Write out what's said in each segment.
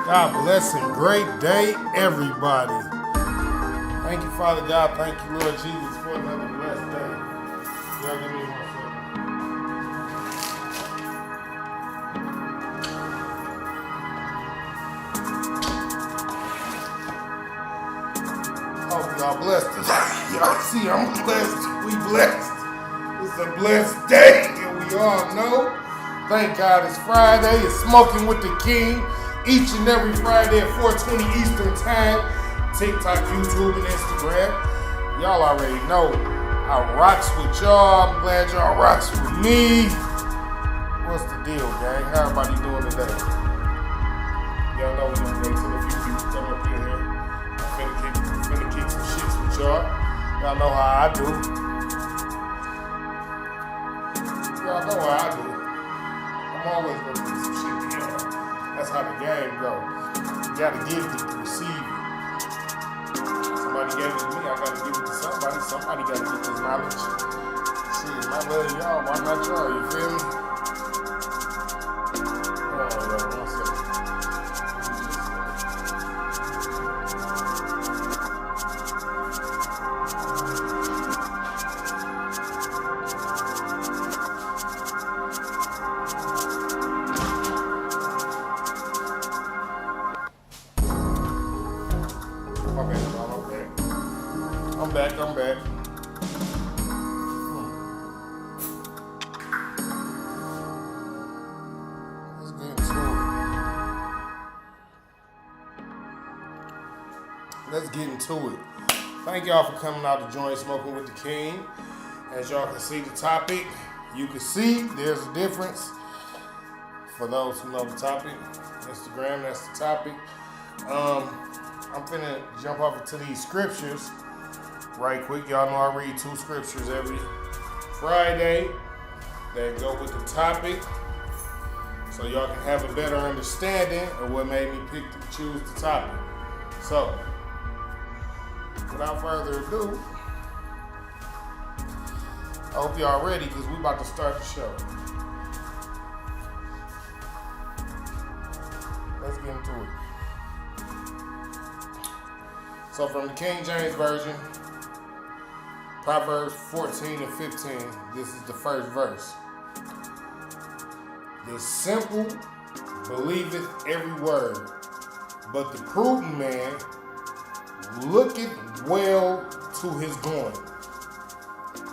God bless and great day, everybody. Thank you, Father God. Thank you, Lord Jesus, for another blessed day. Y'all give me 1 second. Hope y'all blessed today. Y'all see, I'm blessed. We blessed. It's a blessed day, and we all know. Thank God it's Friday. It's Smoking with the King. Each and every Friday at 4:20 Eastern Time. TikTok, YouTube, and Instagram. Y'all already know I rocks with y'all. I'm glad y'all rocks with me. What's the deal, gang? How everybody doing today? Y'all know we gonna wait till a few people come up in here. I'm finna kick some shits with y'all. Y'all know how I do. Y'all know how I do. I'm always gonna do some shit to y'all. That's how the game go. You gotta give it to receive it. Somebody gave it to me, I gotta give it to somebody. Somebody gotta get this knowledge. Shit, I love y'all, why not y'all? You feel me? Hold on, y'all, 1 second. My bad, y'all, I'm back. I'm back. Let's get into it. Let's get into it. Thank y'all for coming out to join Smoking with the King. As y'all can see the topic, you can see there's a difference. For those who know the topic, Instagram, that's the topic. I'm finna jump off into these scriptures right quick. Y'all know I read 2 scriptures every Friday that go with the topic, so y'all can have a better understanding of what made me choose the topic. So, without further ado, I hope y'all ready because we about to start the show. Let's get into it. So from the King James Version, Proverbs 14 and 15, this is the first verse. The simple believeth every word, but the prudent man looketh well to his going.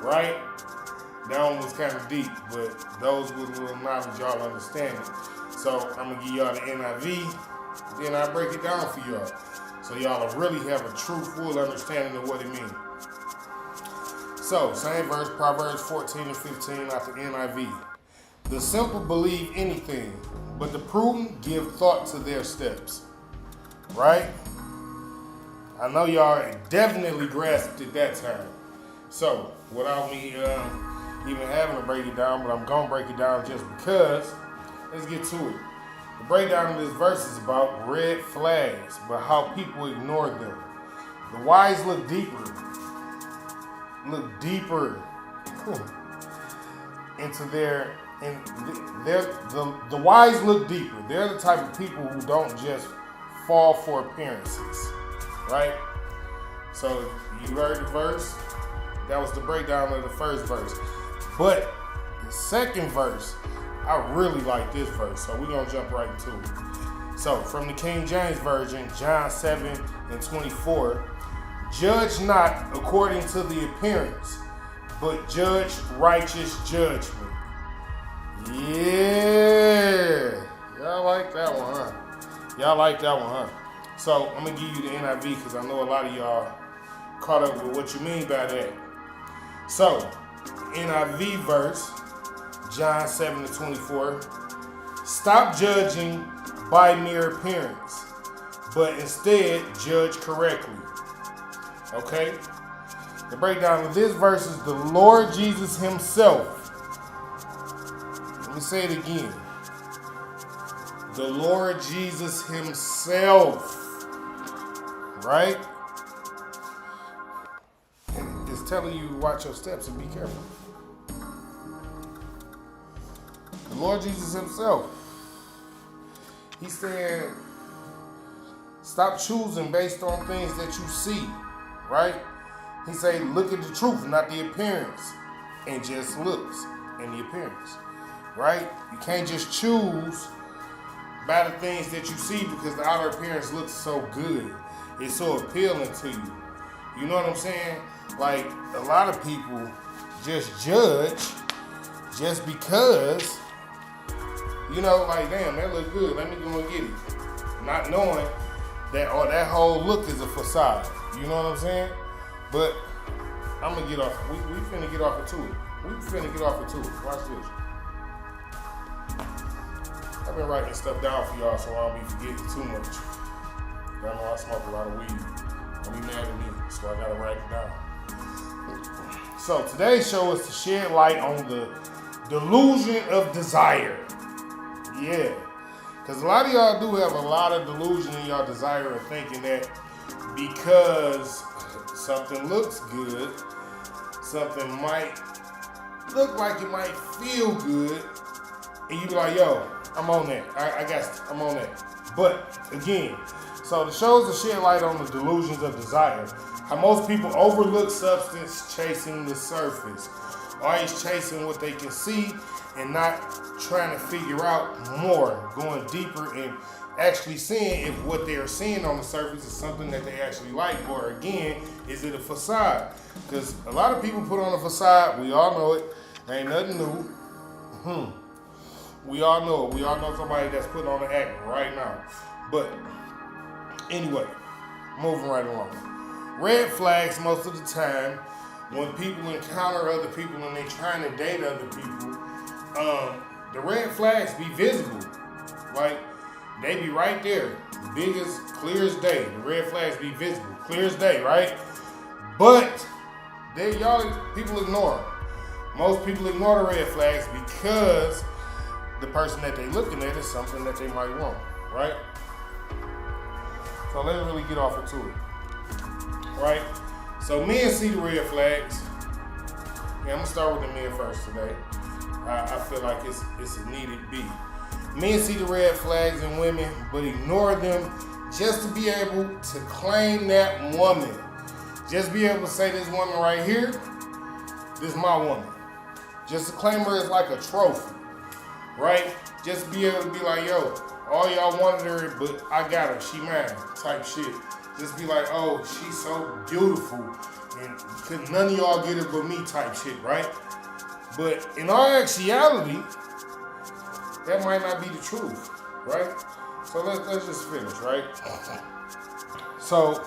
Right? That one was kind of deep, but those with a little knowledge, y'all understand it. So I'm going to give y'all the NIV, then I break it down for y'all. So y'all will really have a true, full understanding of what it means. So, same verse, Proverbs 14 and 15 out the NIV. The simple believe anything, but the prudent give thought to their steps. Right? I know y'all definitely grasped it that time. So, without me even having to break it down, but I'm going to break it down just because, let's get to it. The breakdown of this verse is about red flags, but how people ignore them. The wise look deeper into the wise look deeper. They're the type of people who don't just fall for appearances, right? So you heard the verse. That was the breakdown of the first verse. But the second verse, I really like this verse, so we're going to jump right into it. So, from the King James Version, John 7 and 24, judge not according to the appearance, but judge righteous judgment. Yeah. Y'all like that one, huh? Y'all like that one, huh? So, I'm going to give you the NIV because I know a lot of y'all caught up with what you mean by that. So, NIV verse, John 7 to 24. Stop judging by mere appearance, but instead judge correctly. Okay? The breakdown of this verse is the Lord Jesus himself. Let me say it again. The Lord Jesus himself. Right? It's telling you to watch your steps and be careful. The Lord Jesus himself, he said, Stop choosing based on things that you see, right? He say, look at the truth, not the appearance, and just looks and the appearance, right? You can't just choose by the things that you see because the outer appearance looks so good. It's so appealing to you. You know what I'm saying? Like, a lot of people just judge just because, you know, like, damn, that look good, let me go and get it. Not knowing that, oh, that whole look is a facade. You know what I'm saying? But I'm gonna get off. We finna get off into it. Watch this. I've been writing stuff down for y'all so I don't be forgetting too much. Y'all know I smoke a lot of weed. Don't be mad at me, so I gotta write it down. So today's show is to shed light on the delusion of desire. Yeah. Because a lot of y'all do have a lot of delusion in y'all desire of thinking that because something looks good, something might look like it might feel good, and you be like, yo, I'm on that. I'm on that. But again, so the shows to shed light on the delusions of desire. How most people overlook substance chasing the surface. Always chasing what they can see and not trying to figure out more, going deeper and actually seeing if what they're seeing on the surface is something that they actually like, or again, is it a facade? Because a lot of people put on a facade. We all know it. Ain't nothing new. We all know it. We all know somebody that's putting on an act right now. But anyway, moving right along. Red flags most of the time when people encounter other people and they trying to date other people, the red flags be visible. Like, they be right there. Big as, clear as day. The red flags be visible. Clear as day, right? But people ignore them. Most people ignore the red flags because the person that they looking at is something that they might want, right? So let's really get off into it, right? So men see the red flags. Yeah, I'm gonna start with the men first today. I feel like it's a needed beat. Men see the red flags in women, but ignore them just to be able to claim that woman. Just be able to say, this woman right here, this is my woman. Just to claim her as like a trophy, right? Just be able to be like, yo, all y'all wanted her, but I got her, she mine, type shit. Just be like, oh, she's so beautiful, and could none of y'all get her but me, type shit, right? But in all actuality, that might not be the truth, right? So let's just finish, right? So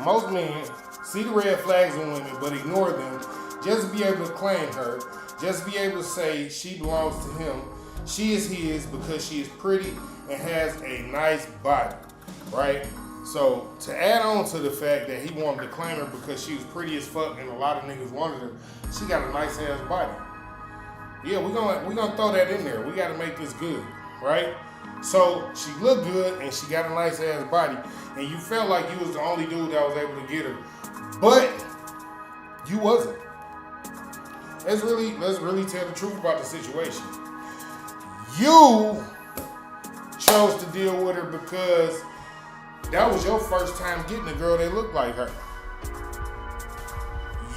most men see the red flags in women, but ignore them. Just be able to claim her. Just be able to say she belongs to him. She is his because she is pretty and has a nice body, right? So to add on to the fact that he wanted to claim her because she was pretty as fuck and a lot of niggas wanted her, she got a nice ass body. Yeah, we're gonna throw that in there. We gotta make this good, right? So she looked good and she got a nice ass body, and you felt like you was the only dude that was able to get her, but you wasn't. Let's really tell the truth about the situation. You chose to deal with her because that was your first time getting a girl that looked like her.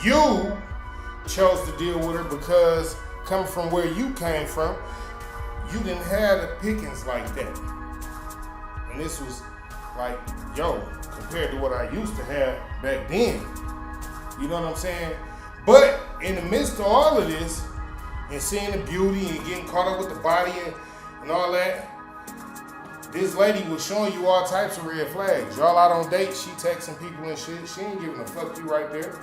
You chose to deal with her because coming from where you came from, you didn't have the pickings like that. And this was like, yo, compared to what I used to have back then. You know what I'm saying? But in the midst of all of this, and seeing the beauty and getting caught up with the body and all that, this lady was showing you all types of red flags. Y'all out on dates, she texting people and shit. She ain't giving a fuck you right there.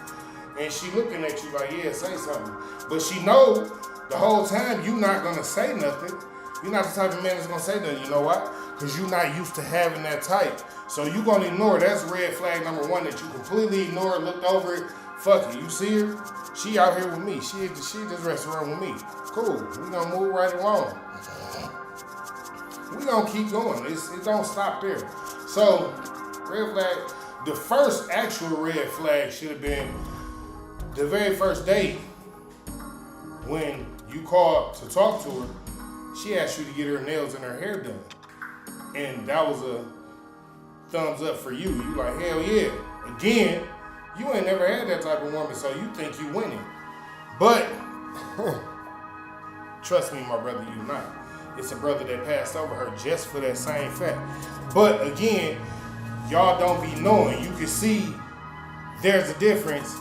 And she looking at you like, yeah, say something. But she know the whole time you not gonna say nothing. You're not the type of man that's gonna say nothing. You know why? Because you're not used to having that type. So you gonna ignore it. That's red flag number one that you completely ignored, looked over it. Fuck it. You see her? She out here with me. She at this restaurant with me. Cool. We gonna move right along. We gonna keep going. It don't stop there. So, red flag. The first actual red flag should have been the very first date when you called to talk to her. She asked you to get her nails and her hair done, and that was a thumbs up for you. You like, hell yeah. Again, you ain't never had that type of woman, so you think you winning. But, trust me, my brother, you not. It's a brother that passed over her just for that same fact. But again, y'all don't be knowing. You can see there's a difference.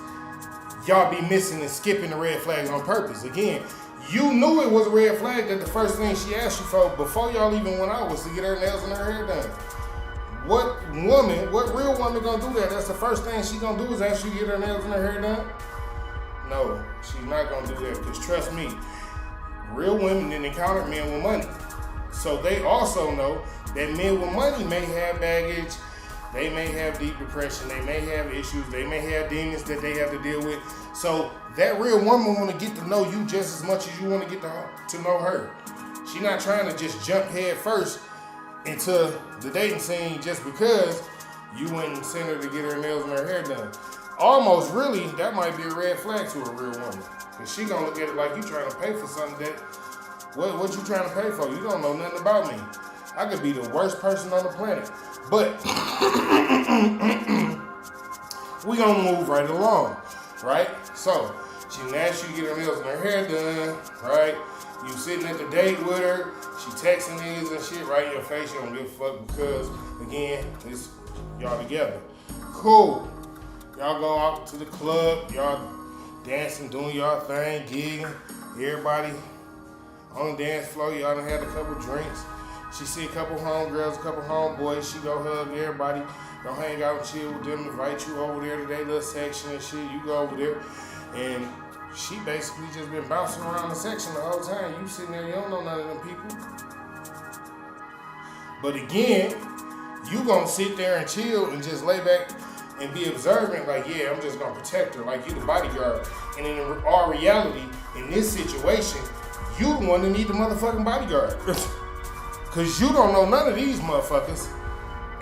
Y'all be missing and skipping the red flags on purpose. Again, you knew it was a red flag that the first thing she asked you for before y'all even went out was to get her nails and her hair done. What real woman gonna do that? That's the first thing she gonna do is ask you to get her nails and her hair done? No, she's not gonna do that, because trust me, real women didn't encounter men with money. So they also know that men with money may have baggage, they may have deep depression, they may have issues, they may have demons that they have to deal with. So that real woman want to get to know you just as much as you want to get to know her. She not trying to just jump head first into the dating scene just because you went and sent her to get her nails and her hair done. Almost really, that might be a red flag to a real woman. Because she gonna look at it like you trying to pay for something that, what you trying to pay for? You don't know nothing about me. I could be the worst person on the planet. But we gonna move right along, right? So she asked you to get her nails and her hair done, right? You sitting at the date with her, she texting niggas and shit right in your face. You don't give a fuck because, again, it's y'all together. Cool. Y'all go out to the club, y'all dancing, doing y'all thing, gigging. Everybody on the dance floor, y'all done had a couple drinks. She see a couple homegirls, a couple homeboys. She go hug everybody, go hang out and chill with them, invite you over there to their little section and shit. You go over there, and she basically just been bouncing around the section the whole time. You sitting there, you don't know none of them people. But again, you gonna sit there and chill and just lay back and be observant, like, yeah, I'm just gonna protect her, like you the bodyguard. And in our reality, in this situation, you the one that need the motherfucking bodyguard. Cause you don't know none of these motherfuckers,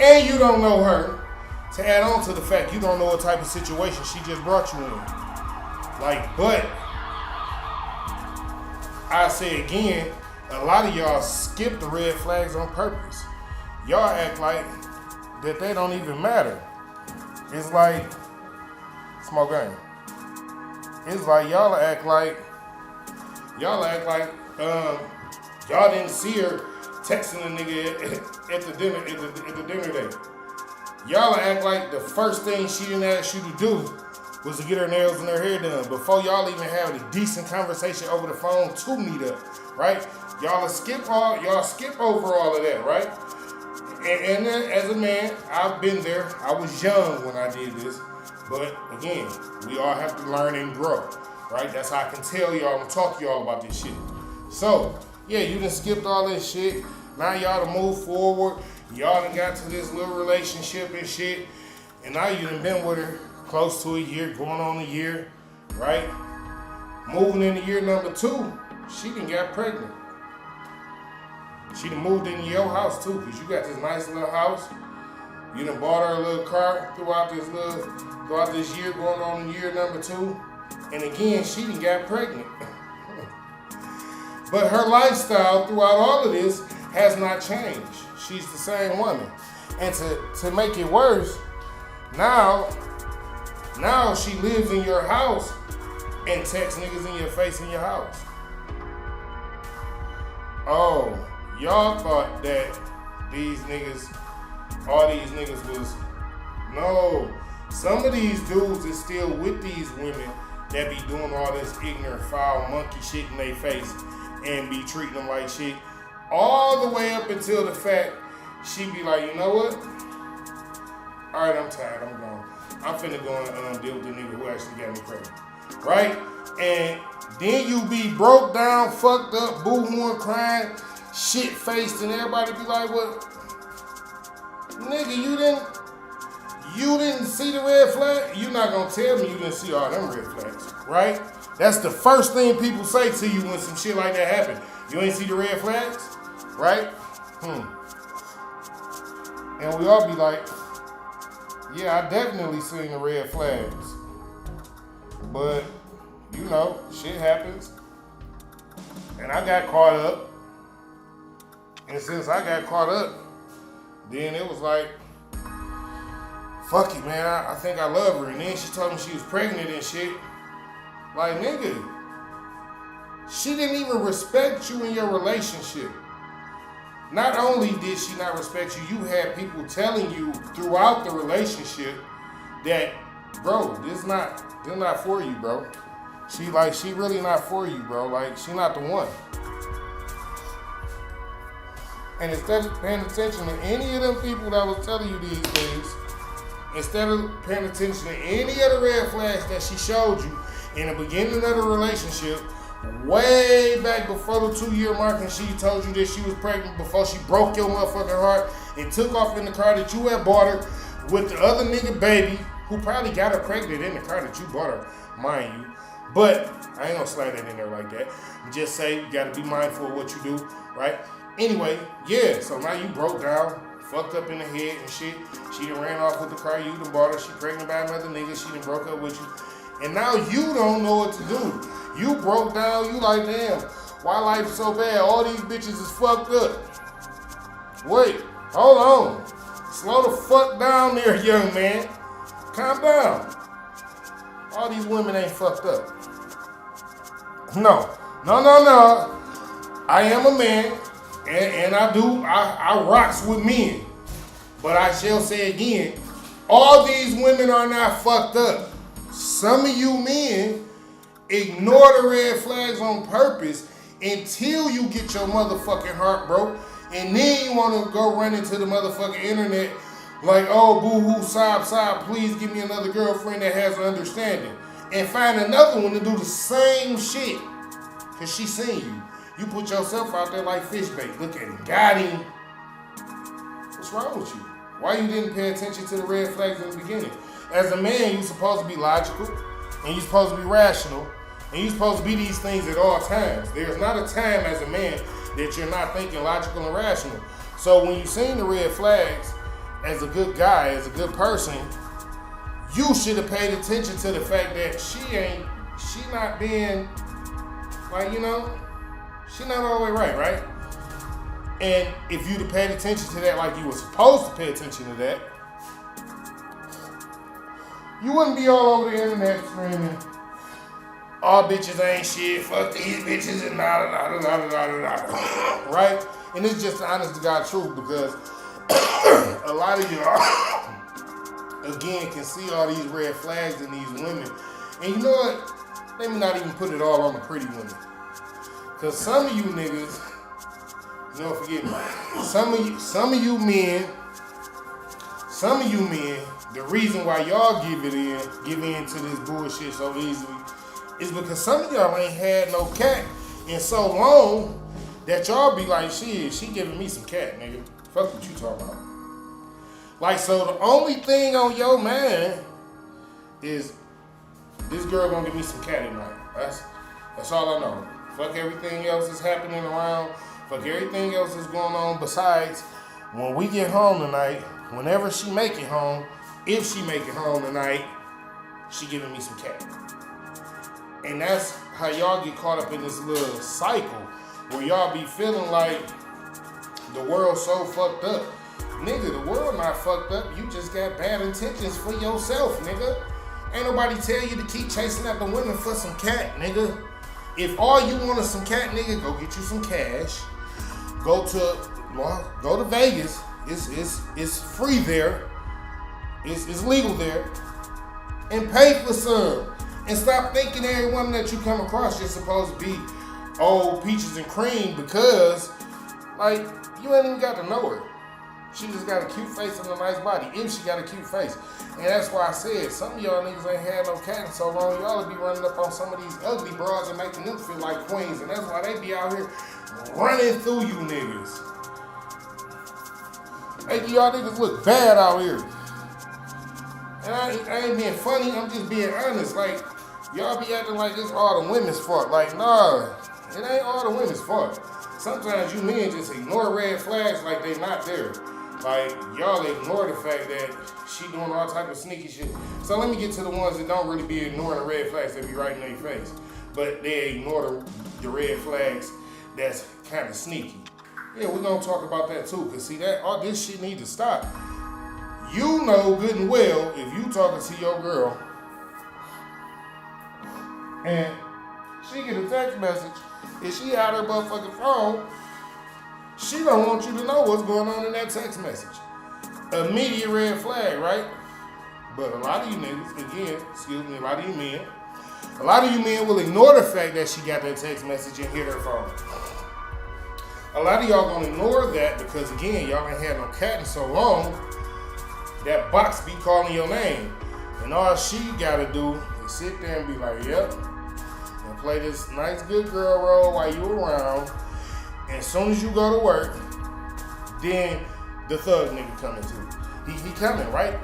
and you don't know her. To add on to the fact you don't know what type of situation she just brought you in. Like, but I say again, a lot of y'all skip the red flags on purpose. Y'all act like that they don't even matter. It's like small game. It's like y'all act like y'all didn't see her texting a nigga at the dinner date. Y'all act like the first thing she didn't ask you to do was to get her nails and her hair done before y'all even have a decent conversation over the phone to meet up, right? Y'all skip over all of that, right? And then as a man, I've been there. I was young when I did this, but again, we all have to learn and grow, right? That's how I can tell y'all and talk to y'all about this shit. So, yeah, you done skipped all this shit. Now y'all to move forward. Y'all done got to this little relationship and shit. And now you done been with her close to a year, going on a year, right? Moving into year number 2, she done got pregnant. She done moved into your house too, because you got this nice little house. You done bought her a little car throughout this year, going on in year number 2. And again, she done got pregnant. But her lifestyle throughout all of this has not changed. She's the same woman. And to make it worse, now she lives in your house and texts niggas in your face in your house. Oh, y'all thought that all these niggas was, no. Some of these dudes is still with these women that be doing all this ignorant, foul, monkey shit in their face and be treating them like shit. All the way up until the fact she be like, you know what? All right, I'm tired, I'm gone. I'm finna go and deal with the nigga who actually got me pregnant, right? And then you be broke down, fucked up, boo-hooing, crying, shit-faced, and everybody be like, what? Nigga, you didn't see the red flag? You not gonna tell me you didn't see all them red flags, right? That's the first thing people say to you when some shit like that happen. You ain't see the red flags, right? And we all be like, yeah, I definitely seen the red flags. But, you know, shit happens. And I got caught up. And since I got caught up, then it was like, fuck it, man, I think I love her. And then she told me she was pregnant and shit. Like, nigga, she didn't even respect you in your relationship. Not only did she not respect you, you had people telling you throughout the relationship that, bro, this not for you, bro. She really not for you, bro. Like, she not the one. And instead of paying attention to any of them people that was telling you these things, instead of paying attention to any of the red flags that she showed you in the beginning of the relationship, way back before the 2-year mark, and she told you that she was pregnant before she broke your motherfucking heart and took off in the car that you had bought her with the other nigga baby, who probably got her pregnant in the car that you bought her, mind you. But I ain't gonna slide that in there like that. Just say you gotta be mindful of what you do, right? Anyway, yeah, so now you broke down, fucked up in the head and shit. She done ran off with the car you done bought her. She pregnant by another nigga. She done broke up with you. And now you don't know what to do. You broke down. You like, damn, why life is so bad? All these bitches is fucked up. Wait, hold on. Slow the fuck down there, young man. Calm down. All these women ain't fucked up. No. I am a man, and I rocks with men. But I shall say again, all these women are not fucked up. Some of you men ignore the red flags on purpose until you get your motherfucking heart broke, and then you want to go run into the motherfucking internet like, oh, boo-hoo, sob, please give me another girlfriend that has an understanding. And find another one to do the same shit. Because she seen you. You put yourself out there like fish bait. Look at him. Got him. What's wrong with you? Why you didn't pay attention to the red flags in the beginning? As a man, you're supposed to be logical. And you're supposed to be rational. And you're supposed to be these things at all times. There's not a time as a man that you're not thinking logical and rational. So when you seen the red flags, as a good guy, as a good person, you should have paid attention to the fact that she not being, like, you know, she not all the way right? And if you'd have paid attention to that like you were supposed to pay attention to that, you wouldn't be all over the internet screaming, all bitches ain't shit, fuck these bitches, and right? And it's just the honest to God truth, because a lot of y'all, again, can see all these red flags in these women. And you know what? Let me not even put it all on the pretty women. Because some of you niggas, you know, forget me. Some of you men, the reason why y'all give in to this bullshit so easily is because some of y'all ain't had no cat in so long that y'all be like, shit, she giving me some cat, nigga. Fuck what you talking about. Like, so the only thing on your mind is this girl gonna give me some cat at night. That's all I know. Fuck everything else that's happening around. Fuck everything else that's going on besides when we get home tonight, whenever she make it home, if she make it home tonight, she giving me some cat. And that's how y'all get caught up in this little cycle where y'all be feeling like the world's so fucked up. Nigga, the world not fucked up. You just got bad intentions for yourself, nigga. Ain't nobody tell you to keep chasing after women for some cat, nigga. If all you want is some cat, nigga, go get you some cash. Go to Vegas. It's free there. It's legal there. And pay for some. And stop thinking every woman that you come across you're supposed to be old peaches and cream, because, like, you ain't even got to know her. She just got a cute face and a nice body, if she got a cute face. And that's why I said, some of y'all niggas ain't had no cat in so long, y'all will be running up on some of these ugly broads and making them feel like queens. And that's why they be out here running through you niggas. Making y'all niggas look bad out here. And I ain't being funny, I'm just being honest. Like, y'all be acting like it's all the women's fault. Like, nah, it ain't all the women's fault. Sometimes you men just ignore red flags like they not there. Like, y'all ignore the fact that she doing all type of sneaky shit. So let me get to the ones that don't really be ignoring the red flags that be right in their face. But they ignore the red flags that's kind of sneaky. Yeah, we're gonna talk about that too. Cause see, that all this shit need to stop. You know good and well if you talking to your girl and she get a text message, if she out her motherfucking phone, she don't want you to know what's going on in that text message. Immediate red flag, right? But a lot of you niggas, again, excuse me, a lot of you men will ignore the fact that she got that text message and hit her phone. A lot of y'all gonna ignore that because, again, y'all ain't had no cat in so long. That box be calling your name. And all she gotta do is sit there and be like, yep, and play this nice good girl role while you around. And as soon as you go to work, then the thug nigga coming too. He coming, right?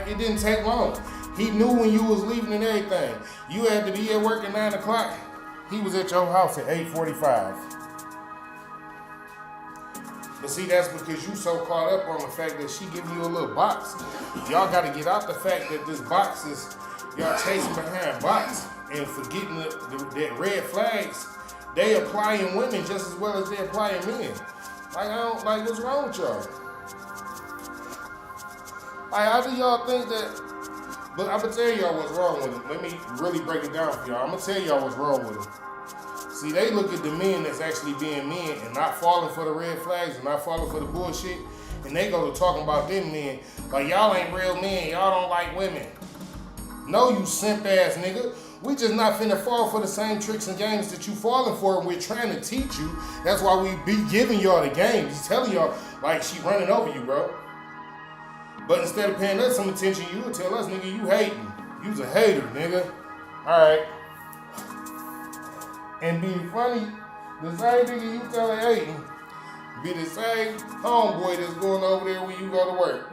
It didn't take long. He knew when you was leaving and everything. You had to be at work at 9 o'clock. He was at your house at 8:45. But see, that's because you so caught up on the fact that she giving you a little box. Y'all got to get out the fact that this box is, y'all chasing behind box and forgetting that red flags, they apply in women just as well as they apply in men. What's wrong with y'all? How do y'all think that? But I'm going to tell y'all what's wrong with them. Let me really break it down for y'all. I'm going to tell y'all what's wrong with them. See, they look at the men that's actually being men and not falling for the red flags and not falling for the bullshit. And they go to talking about them men like y'all ain't real men. Y'all don't like women. No, you simp ass nigga. We just not finna fall for the same tricks and games that you falling for, and we're trying to teach you. That's why we be giving y'all the games. He's telling y'all like she running over you, bro. But instead of paying us some attention, you would tell us, nigga, you hating. You's a hater, nigga. Alright. And be funny, the same nigga you tell her hating, be the same homeboy that's going over there when you go to work.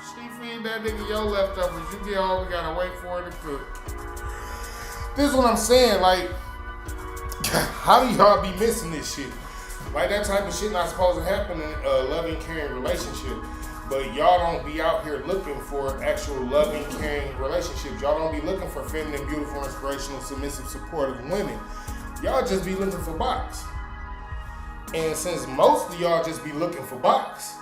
She feed that nigga your leftovers. You get home, we gotta wait for her to cook. This is what I'm saying, how do y'all be missing this shit? That type of shit not supposed to happen in a loving, caring relationship. But y'all don't be out here looking for actual loving, caring relationships. Y'all don't be looking for feminine, beautiful, inspirational, submissive, supportive women. Y'all just be looking for box. And since most of y'all just be looking for box,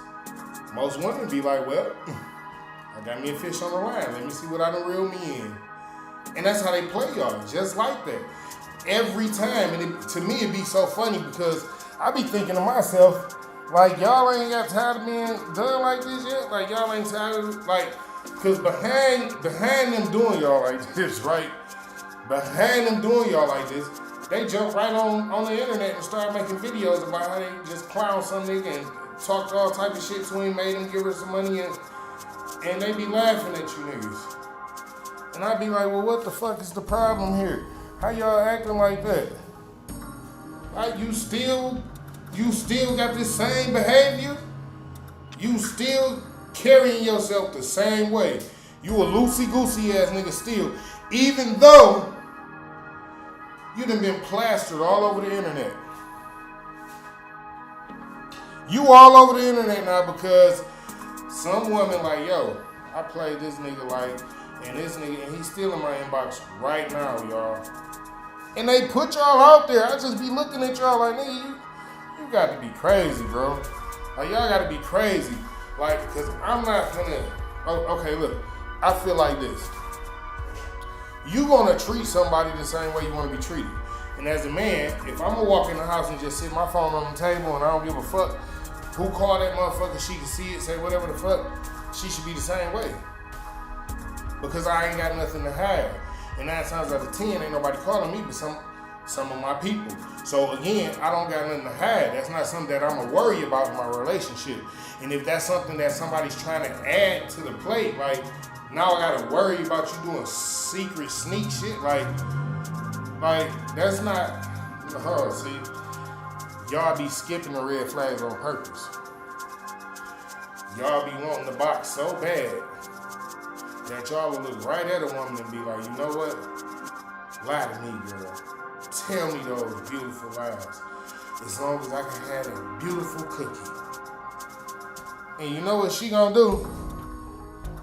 most women be like, well, I got me a fish on the line. Let me see what I done reel me in. And that's how they play y'all, just like that. Every time. And to me, it be so funny because I be thinking to myself, y'all ain't got tired of being done like this yet? Y'all ain't tired of, because behind them doing y'all like this, right? Behind them doing y'all like this, they jump right on the internet and start making videos about how they just clown some nigga and talk all type of shit to him, made him give her some money, and they be laughing at you niggas. And I be like, well, what the fuck is the problem here? How y'all acting like that? You still got this same behavior? You still carrying yourself the same way? You a loosey-goosey ass nigga still, even though you done been plastered all over the internet. You all over the internet now because some woman yo, I played this nigga and this nigga, and he's still in my inbox right now, y'all. And they put y'all out there. I just be looking at y'all like, nigga, you got to be crazy, bro. Y'all got to be crazy. Because I'm not gonna, okay, look, I feel like this. You gonna treat somebody the same way you want to be treated. And as a man, if I'm gonna walk in the house and just sit my phone on the table and I don't give a fuck who called that motherfucker, she can see it, say whatever the fuck, she should be the same way. Because I ain't got nothing to hide. And 9 times out of 10, ain't nobody calling me but some of my people. So again, I don't got nothing to hide. That's not something that I'm gonna worry about in my relationship. And if that's something that somebody's trying to add to the plate, now I gotta worry about you doing secret sneak shit, that's not, see, y'all be skipping the red flags on purpose. Y'all be wanting the box so bad that y'all will look right at a woman and be like, you know what? Lie to me, girl. Tell me those beautiful lies. As long as I can have a beautiful cookie. And you know what she gonna do?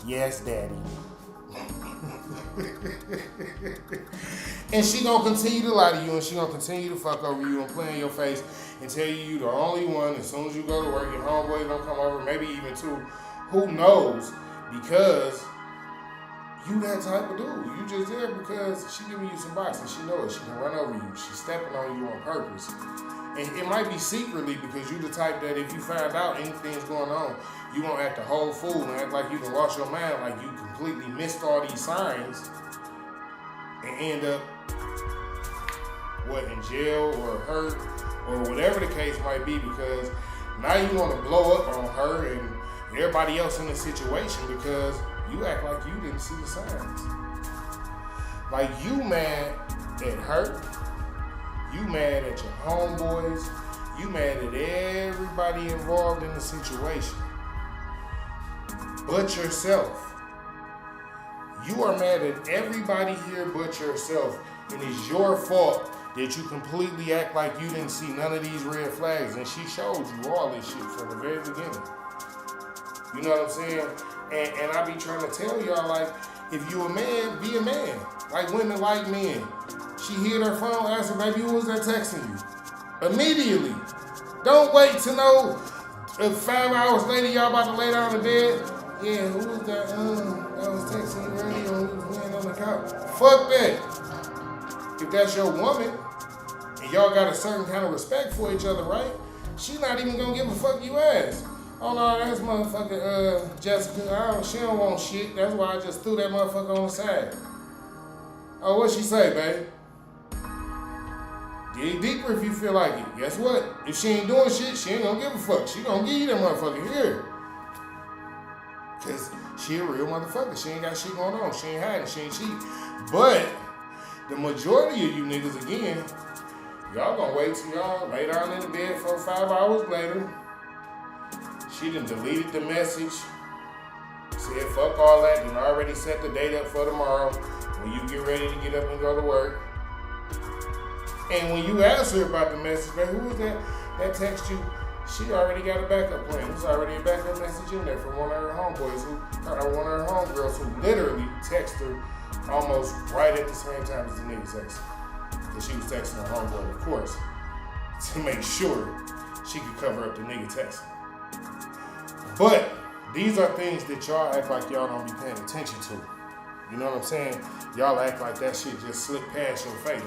Yes, daddy. And she gonna continue to lie to you, and she gonna continue to fuck over you and play in your face and tell you the only one. As soon as you go to work, your homeboy don't come over, maybe even two. Who knows? Because you that type of dude. You just there because she giving you some boxing. She knows she can run over you. She's stepping on you on purpose. And it might be secretly because you the type that if you find out anything's going on, you gonna act a whole fool and act like you can lost your mind, like you completely missed all these signs and end up in jail or hurt or whatever the case might be, because now you want to blow up on her and everybody else in the situation because you act like you didn't see the signs. Like you mad at her, you mad at your homeboys, you mad at everybody involved in the situation, but yourself. You are mad at everybody here but yourself, and it's your fault that you completely act like you didn't see none of these red flags, and she showed you all this shit from the very beginning. You know what I'm saying? And I be trying to tell y'all, like, if you a man, be a man. Like women like men. She hit her phone, asked her, baby, who was that texting you? Immediately. Don't wait to know if 5 hours later y'all about to lay down in bed. Yeah, who was that? That was texting you earlier when we was laying on the couch. Fuck that. If that's your woman, and y'all got a certain kind of respect for each other, right? She not even gonna give a fuck you ass. Oh no, that's motherfucking Jessica. She don't want shit. That's why I just threw that motherfucker on the side. Oh, what she say, babe? Dig deeper if you feel like it. Guess what? If she ain't doing shit, she ain't gonna give a fuck. She gonna give you that motherfucker here. Cause she a real motherfucker. She ain't got shit going on. She ain't hiding. She ain't cheating. But the majority of you niggas, again, y'all gonna wait till y'all lay down in the bed 4 or 5 hours later. She done deleted the message. Said fuck all that. And already set the date up for tomorrow when you get ready to get up and go to work. And when you ask her about the message, man, who was that text you? She already got a backup plan. There's already a backup message in there from one of her homeboys one of her homegirls who literally texted her almost right at the same time as the nigga texted. Because she was texting her homeboy, of course, to make sure she could cover up the nigga text. But these are things that y'all act like y'all don't be paying attention to. You know what I'm saying? Y'all act like that shit just slipped past your face.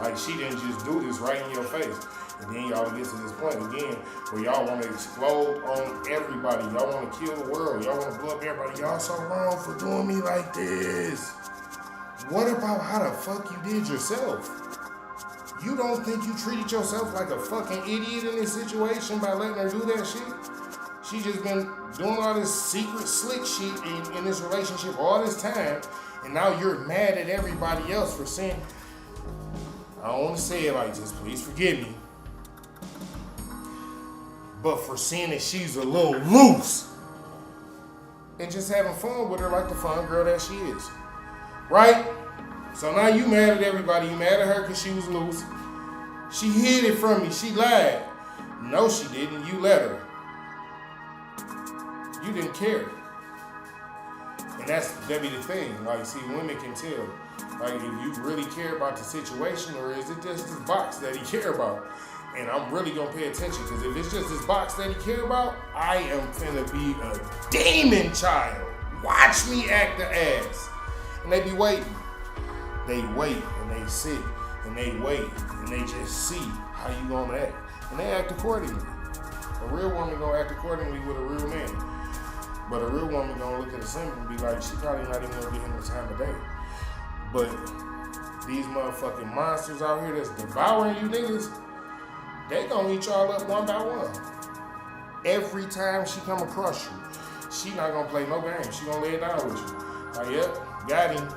Like she didn't just do this right in your face. And then y'all get to this point again where y'all want to explode on everybody. Y'all want to kill the world. Y'all want to blow up everybody. Y'all so wrong for doing me like this. What about how the fuck you did yourself? You don't think you treated yourself like a fucking idiot in this situation by letting her do that shit? She just been doing all this secret slick shit in this relationship all this time, and now you're mad at everybody else for saying, I don't want to say it like this, please forgive me, but for saying that she's a little loose and just having fun with her like the fun girl that she is. Right? So now you mad at everybody. You mad at her because she was loose. She hid it from me. She lied. No, she didn't. You let her. You didn't care. And that be the thing. Like, see, women can tell. Like, if you really care about the situation, or is it just this box that he care about? And I'm really gonna pay attention, because if it's just this box that he care about, I am finna be a demon child. Watch me act the ass. And they be waiting. They wait and they sit and they wait and they just see how you gonna act. And they act accordingly. A real woman gonna act accordingly with a real man. But a real woman gonna look at a simp and be like, she probably not even gonna get him the time of day. But these motherfucking monsters out here that's devouring you niggas, they gonna eat y'all up one by one. Every time she come across you, she not gonna play no games. She gonna lay it down with you. Like, yep, got him.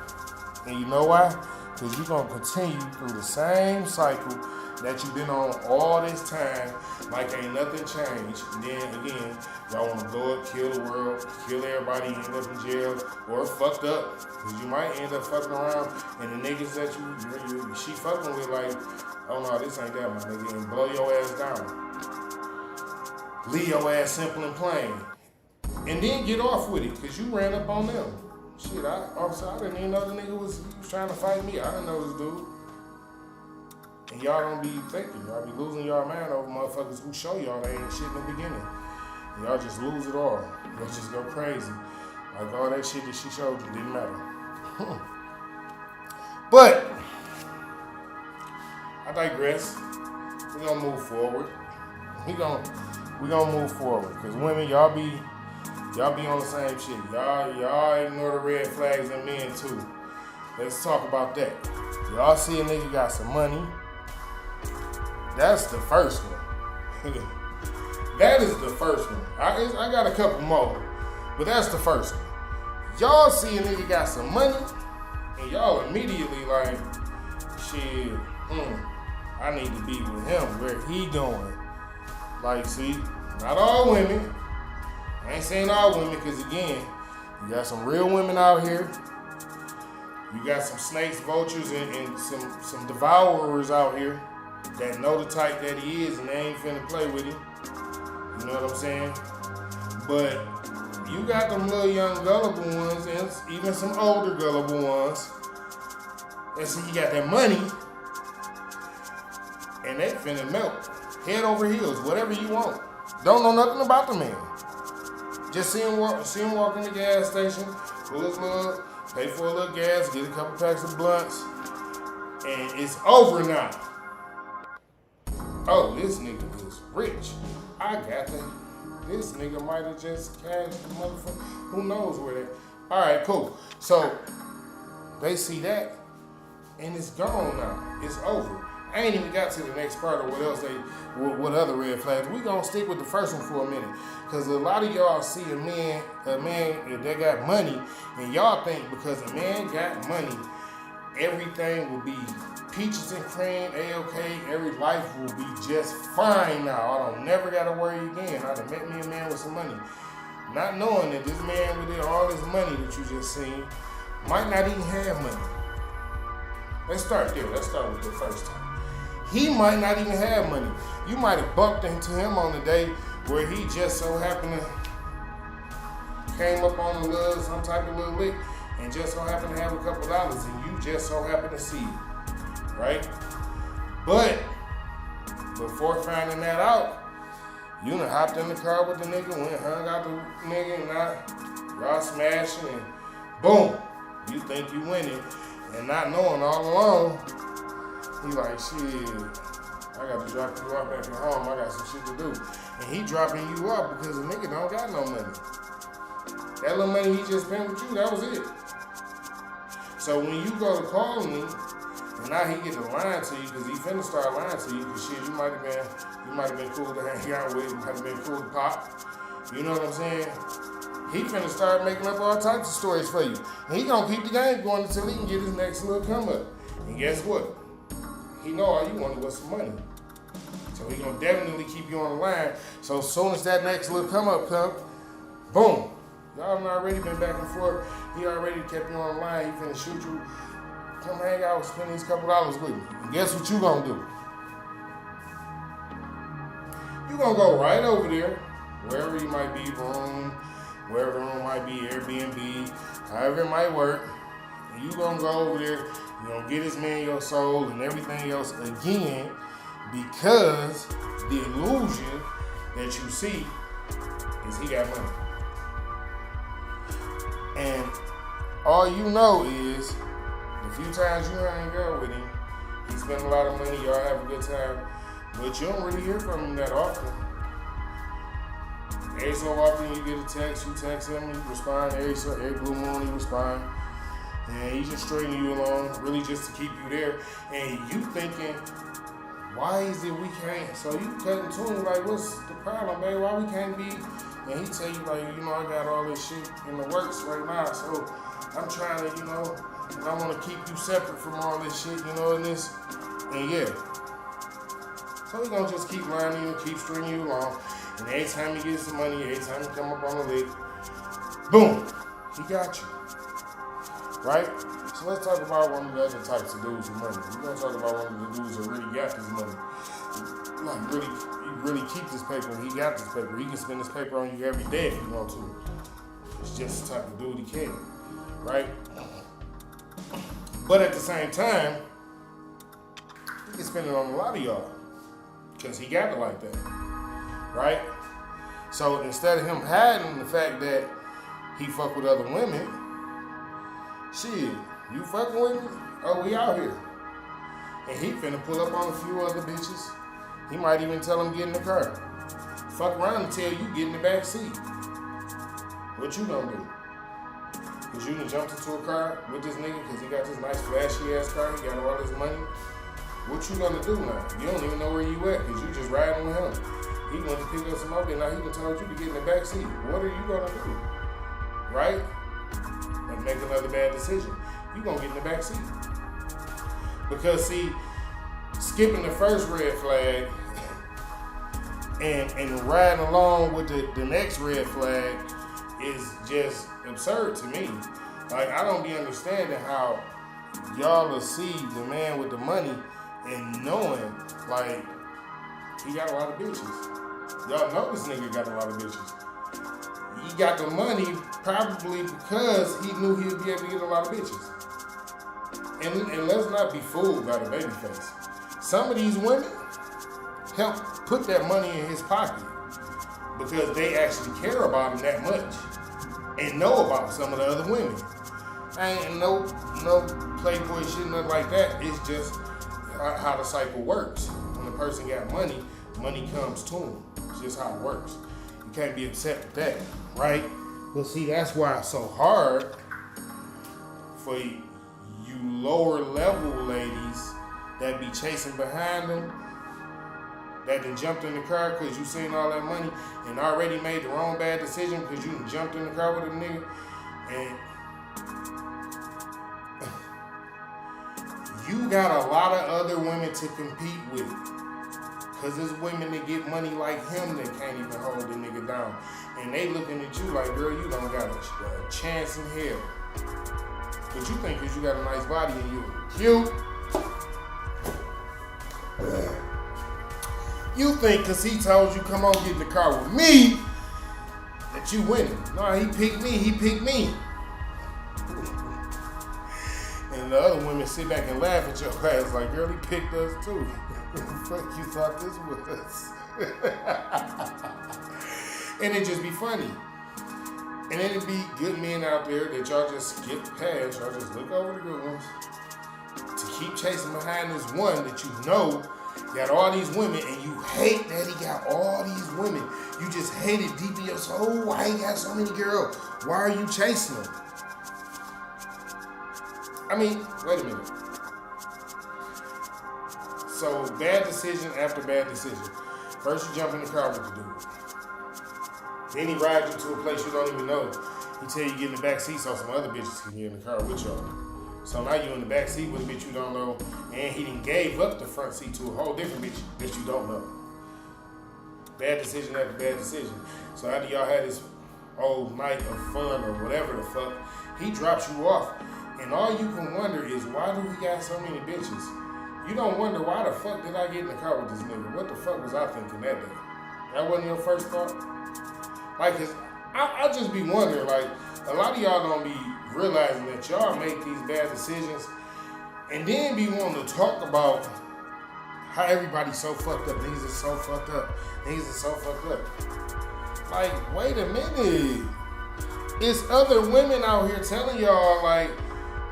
And you know why? Because you're going to continue through the same cycle that you've been on all this time, like ain't nothing changed. And then again, y'all want to blow up, kill the world, kill everybody, end up in jail, or fucked up. Because you might end up fucking around, and the niggas that she fucking with, like, oh no, this ain't that, my nigga, and blow your ass down. Leave your ass simple and plain. And then get off with it, because you ran up on them. Shit, I didn't even know the nigga was trying to fight me. I didn't know this dude. And y'all don't be thinking. Y'all be losing y'all mind over motherfuckers who show y'all they ain't shit in the beginning. And y'all just lose it all. Y'all just go crazy. Like all that shit that she showed you didn't matter. But I digress. We're gonna move forward. We gonna move forward. Cause women, y'all be on the same shit. Y'all ignore the red flags in men too. Let's talk about that. Y'all see a nigga got some money. That's the first one. That is the first one. I got a couple more, but that's the first one. Y'all see a nigga got some money, and y'all immediately like, shit, I need to be with him. Where he going? Like, see, not all women. I ain't saying all women, because again, you got some real women out here. You got some snakes, vultures, and some devourers out here that know the type that he is, and they ain't finna play with him. You know what I'm saying? But you got them little young gullible ones, and even some older gullible ones. And see, you got that money, and they finna melt. Head over heels, whatever you want. Don't know nothing about the man. Just see him walk in the gas station, pull his little, pay for a little gas, get a couple packs of blunts, and it's over now. Oh, this nigga is rich. I got that. This nigga might have just cashed the motherfucker. Who knows where that. All right, cool. So they see that, and it's gone now. It's over. I ain't even got to the next part of what other red flags. We gonna stick with the first one for a minute. Cause a lot of y'all see a man that got money, and y'all think because a man got money, everything will be peaches and cream, A-OK, every life will be just fine now. I don't never gotta worry again. I done met me a man with some money. Not knowing that this man with all this money that you just seen might not even have money. Let's start there. Let's start with the first time. He might not even have money. You might have bumped into him on the day where he just so happened to came up on some type of little lick and just so happened to have a couple dollars, and you just so happened to see it, right? But before finding that out, you done hopped in the car with the nigga, went hung out the nigga, and now y'all smashing, and boom, you think you winning, and not knowing all along, he like, shit, I got to drop you off back at home. I got some shit to do. And he dropping you off because the nigga don't got no money. That little money he just spent with you, that was it. So when you go to call me, and now he get to lying to you because he finna start lying to you because shit, you might have been cool to hang out with, might have been cool to pop. You know what I'm saying? He finna start making up all types of stories for you. And he gonna keep the game going until he can get his next little come up. And guess what? He know all you wanted was some money. So he gonna definitely keep you on the line. So as soon as that next little come up come, boom. Y'all done already been back and forth. He already kept you on the line. He finna shoot you. Come hang out, spend these couple dollars with me. And guess what you gonna do? You gonna go right over there, wherever you might be, wherever the room might be, Airbnb, however it might work. And you gonna go over there. You gonna get this man your soul and everything else again because the illusion that you see is he got money. And all you know is the few times you hang out with him, he spend a lot of money, y'all have a good time, but you don't really hear from him that often. Every so often you get a text, you text him, he respond, every blue moon he respond. And he's just straightening you along, really just to keep you there. And you thinking, why is it we can't? So you cutting to him like, what's the problem, babe? Why we can't be? And he tell you like, I got all this shit in the works right now. So I'm trying to, and I want to keep you separate from all this shit, and this. And yeah. So he gonna just keep lying you, keep stringing you along. And every time he gets some money, every time he come up on the lick, boom, he got you. Right? So let's talk about one of the other types of dudes with money. We're going to talk about one of the dudes that really got this money. Like, he really keep this paper. He got this paper. He can spend this paper on you every day if he want to. It's just the type of dude he can. right? But at the same time, he can spend it on a lot of y'all because he got it like that, right? So instead of him hiding the fact that he fuck with other women, shit, you fucking with me? Oh, we out here. And he finna pull up on a few other bitches. He might even tell them get in the car. Fuck around and tell you get in the back seat. What you gonna do? Cause you done jumped into a car with this nigga cause he got this nice flashy ass car, he got all this money. What you gonna do now? You don't even know where you at cause you just riding with him. He went to pick up some more, and now he done told you to get in the back seat. What are you gonna do? Right? And make another bad decision. You gonna get in the back seat. Because see, skipping the first red flag and riding along with the next red flag is just absurd to me. Like, I don't be understanding how y'all will see the man with the money and knowing, like, he got a lot of bitches. Y'all know this nigga got a lot of bitches. He got the money probably because he knew he'd be able to get a lot of bitches. And let's not be fooled by the baby face. Some of these women help put that money in his pocket because they actually care about him that much and know about some of the other women. Ain't no playboy shit, nothing like that. It's just how the cycle works. When a person got money, money comes to him. It's just how it works. You can't be upset with that, right? But see, that's why it's so hard for you lower level ladies that be chasing behind them, that done jumped in the car because you seen all that money and already made the wrong bad decision because you done jumped in the car with a nigga, and you got a lot of other women to compete with. Cause there's women that get money like him that can't even hold the nigga down. And they looking at you like, girl, you don't got a chance in hell. But you think cause you got a nice body and you cute. You think cause he told you come on get in the car with me that you winning. No, he picked me. And the other women sit back and laugh at your ass like, girl, he picked us too. What the fuck you thought this was? And it just be funny. And then it be good men out there that y'all just skip past. Y'all just look over the good ones to keep chasing behind this one that you know got all these women, and you hate that he got all these women. You just hate it deep in your soul. Why he got so many girls? Why are you chasing them? I mean, wait a minute. So, bad decision after bad decision. First, you jump in the car with the dude. Then he rides you to a place you don't even know. He tell you get in the back seat so some other bitches can get in the car with y'all. So now you in the back seat with a bitch you don't know, and he done gave up the front seat to a whole different bitch that you don't know. Bad decision after bad decision. So after y'all had this old night of fun or whatever the fuck, he drops you off. And all you can wonder is, why do he got so many bitches? You don't wonder, why the fuck did I get in the car with this nigga? What the fuck was I thinking that day? That wasn't your first thought? Like, cause I just be wondering, like, a lot of y'all don't be realizing that y'all make these bad decisions and then be wanting to talk about how everybody's so fucked up. Niggas is so fucked up. Niggas is so fucked up. Like, wait a minute. It's other women out here telling y'all, like,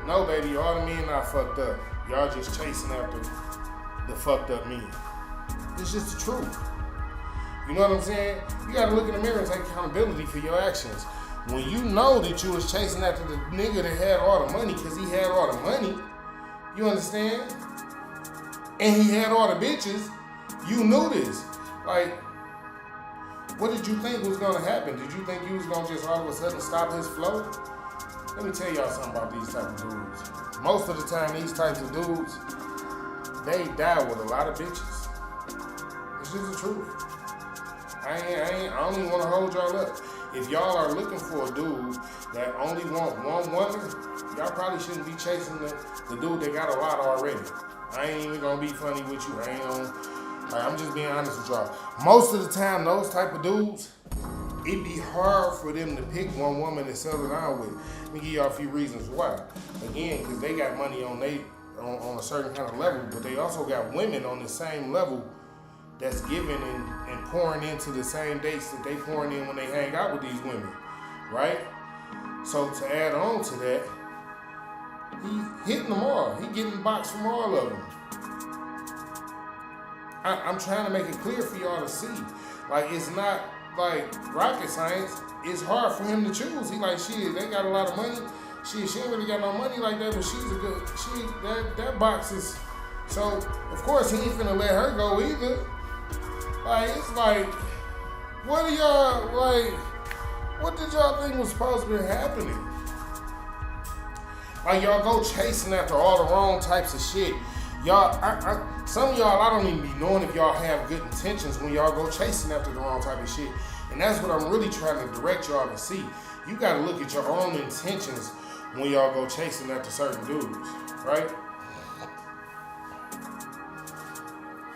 no, baby, all the men not fucked up. Y'all just chasing after the fucked up men. It's just the truth. You know what I'm saying? You gotta look in the mirror and take accountability for your actions. When you know that you was chasing after the nigga that had all the money because he had all the money, you understand? And he had all the bitches, you knew this. Like, what did you think was gonna happen? Did you think you was gonna just all of a sudden stop his flow? Let me tell y'all something about these type of dudes. Most of the time, these types of dudes, they die with a lot of bitches. It's just the truth. I don't even want to hold y'all up. If y'all are looking for a dude that only want one woman, y'all probably shouldn't be chasing the dude that got a lot already. I ain't even gonna be funny with you. I'm just being honest with y'all. Most of the time, those type of dudes, it'd be hard for them to pick one woman to settle down with. Let me give y'all a few reasons why. Again, because they got money on a certain kind of level, but they also got women on the same level that's giving and pouring into the same dates that they pouring in when they hang out with these women, right? So to add on to that, he hitting them all. He getting boxed from all of them. I'm trying to make it clear for y'all to see. Like, it's not like rocket science. It's hard for him to choose. He like, shit, they got a lot of money. She ain't really got no money like that, but she's a good, that box is, so of course he ain't finna let her go either. Like, it's like, what are y'all, like, what did y'all think was supposed to be happening? Like, y'all go chasing after all the wrong types of shit. Y'all, some of y'all, I don't even be knowing if y'all have good intentions when y'all go chasing after the wrong type of shit. And that's what I'm really trying to direct y'all to see. You gotta look at your own intentions when y'all go chasing after certain dudes, right?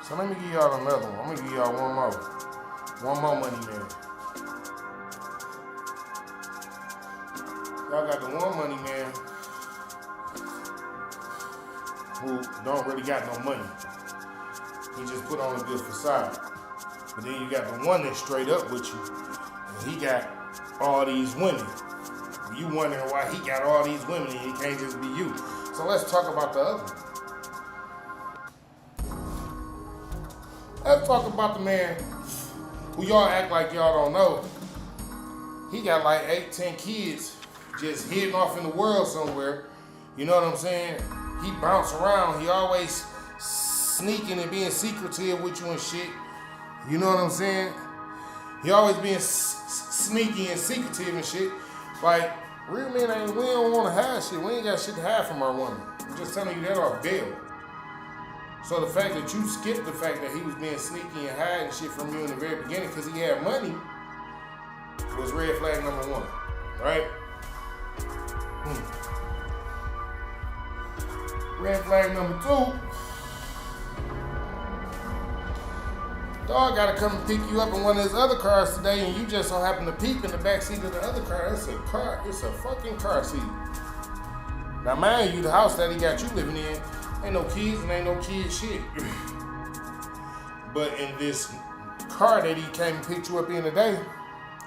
So let me give y'all another one. I'm gonna give y'all one more money man. Y'all got the one money man who don't really got no money. He just put on a good facade. But then you got the one that's straight up with you, and he got all these women. You wondering why he got all these women and he can't just be you. So let's talk about the other one. Let's talk about the man who y'all act like y'all don't know. He got like 8-10 kids just hidden off in the world somewhere. You know what I'm saying? He bounce around. He always sneaking and being secretive with you and shit. You know what I'm saying? He always being sneaky and secretive and shit. Like, real men we don't want to hide shit. We ain't got shit to hide from our woman. I'm just telling you that off bail. So the fact that you skipped the fact that he was being sneaky and hiding shit from you in the very beginning because he had money was red flag number one, right? Red flag number two, dog gotta come and pick you up in one of his other cars today and you just so happen to peep in the backseat of the other car. It's a fucking car seat. Now mind you, the house that he got you living in, ain't no kids and ain't no kid shit. But in this car that he came and picked you up in today,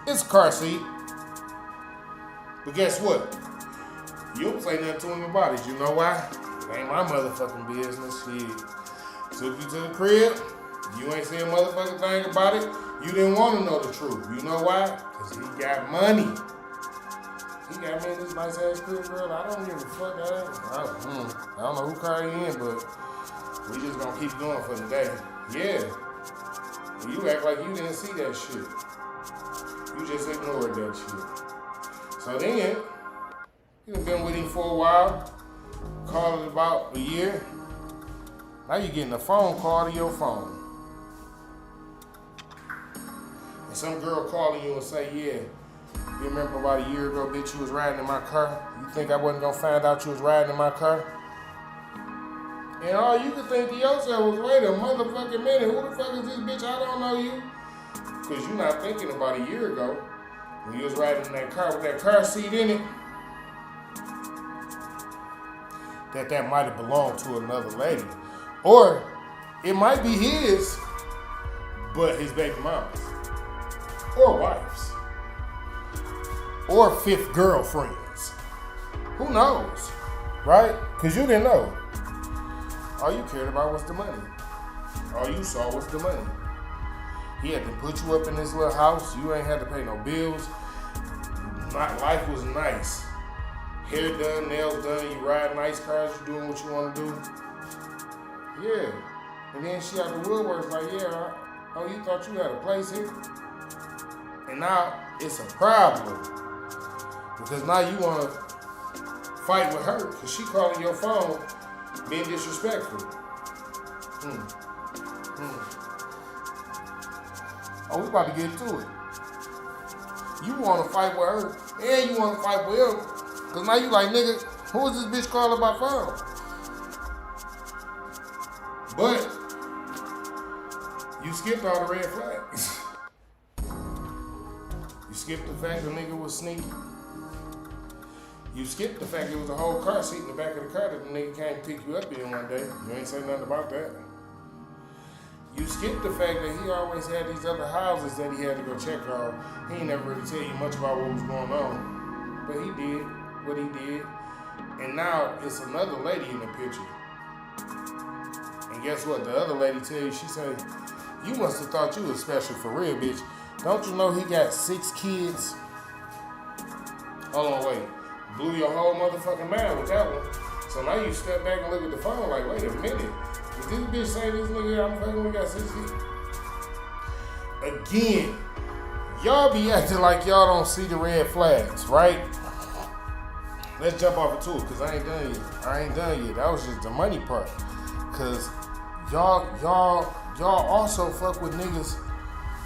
it's a car seat. But guess what? You don't say nothing to him about it. You know why? It ain't my motherfucking business. Shit. Took you to the crib. You ain't saying a motherfucking thing about it. You didn't want to know the truth. You know why? Because he got money. He got me in this nice ass crib, girl. I don't give a fuck. I don't know who car he in, but we just gonna keep going for the day. Yeah. You act like you didn't see that shit. You just ignored that shit. So then, you done been with him for a while. Called it about a year. Now you getting a phone call to your phone. And some girl calling you and say, yeah, you remember about a year ago, bitch, you was riding in my car? You think I wasn't gonna find out you was riding in my car? And all you could think to yourself was, wait a motherfucking minute, who the fuck is this bitch? I don't know you. Because you're not thinking about a year ago when you was riding in that car with that car seat in it, that might have belonged to another lady. Or it might be his, but his baby mama's. Or wife's. Or fifth girlfriends. Who knows? Right? Because you didn't know. All you cared about was the money. All you saw was the money. He had to put you up in this little house. You ain't had to pay no bills. Life was nice. Hair done, nails done, you ride nice cars, you doing what you want to do. Yeah. And then she out the woodworks like, yeah, oh, you thought you had a place here? And now it's a problem. Because now you want to fight with her because she calling your phone being disrespectful. Oh, we about to get to it. You want to fight with her and you want to fight with him. Because now you like, nigga, who is this bitch calling my phone? But you skipped all the red flags. You skip the fact the nigga was sneaky. You skip the fact there was a whole car seat in the back of the car that the nigga came to pick you up in one day. You ain't say nothing about that. You skip the fact that he always had these other houses that he had to go check on. He ain't never really tell you much about what was going on. But he did what he did. And now it's another lady in the picture. And guess what? The other lady tell you, she say, you must have thought you was special for real, bitch. Don't you know he got 6 kids? Hold on, wait. Blew your whole motherfucking mind with that one. So now you step back and look at the phone like, wait a minute. Did this bitch say this nigga I'm fucking with got 6 kids? Again, y'all be acting like y'all don't see the red flags, right? Let's jump off into it, cause I ain't done yet. That was just the money part. Cause y'all also fuck with niggas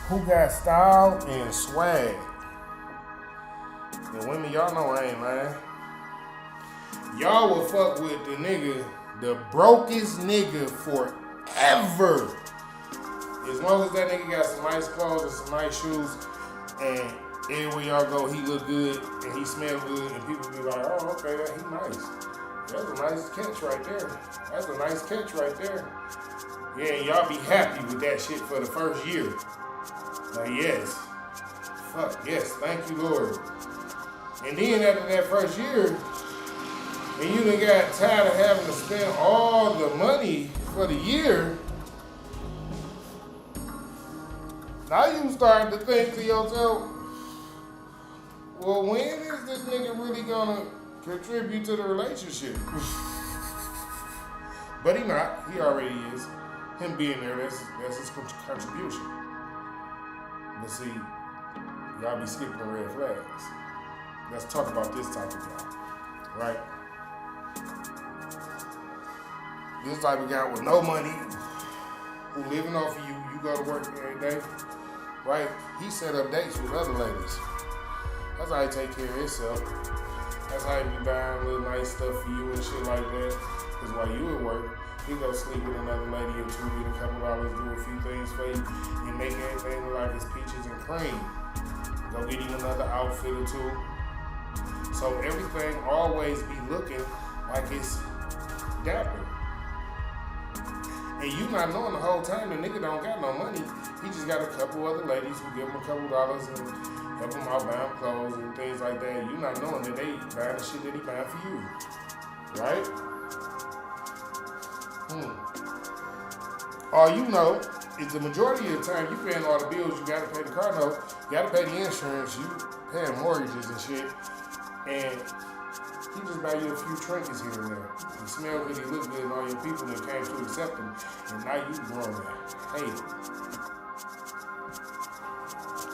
who got style and swag. And women, y'all know I ain't lying. Y'all will fuck with the nigga, the brokest nigga forever. As long as that nigga got some nice clothes and some nice shoes, and everywhere y'all go, he look good and he smell good, and people be like, oh, okay, he nice. That's a nice catch right there. That's a nice catch right there. Yeah, and y'all be happy with that shit for the first year. Like, yes. Fuck, yes, thank you, Lord. And then after that first year, and you done got tired of having to spend all the money for the year, now you starting to think to yourself, well, when is this nigga really gonna contribute to the relationship? But he not. He already is. Him being there, that's his contribution. But see, y'all be skipping the red flags. Let's talk about this type of guy, right? This type of guy with no money, who living off of you, you go to work every day, right? He set up dates with other ladies. That's how he take care of himself. That's how he be buying little nice stuff for you and shit like that. Because while you at work, he go sleep with another lady or two, get a couple dollars, do a few things for you, and make everything look like it's peaches and cream. Go get him another outfit or two. So everything always be looking like it's dapper. And you not knowing the whole time the nigga don't got no money. He just got a couple other ladies who give him a couple dollars and help him out buying clothes and things like that. You not knowing that they buying the shit that he buying for you. Right? All you know is the majority of the time you paying all the bills, you gotta pay the car note, you gotta pay the insurance, you paying mortgages and shit. And he just buy you a few trinkets here and there. You smell good, he look good, and all your people that came to accept him. And now you grown that. Hate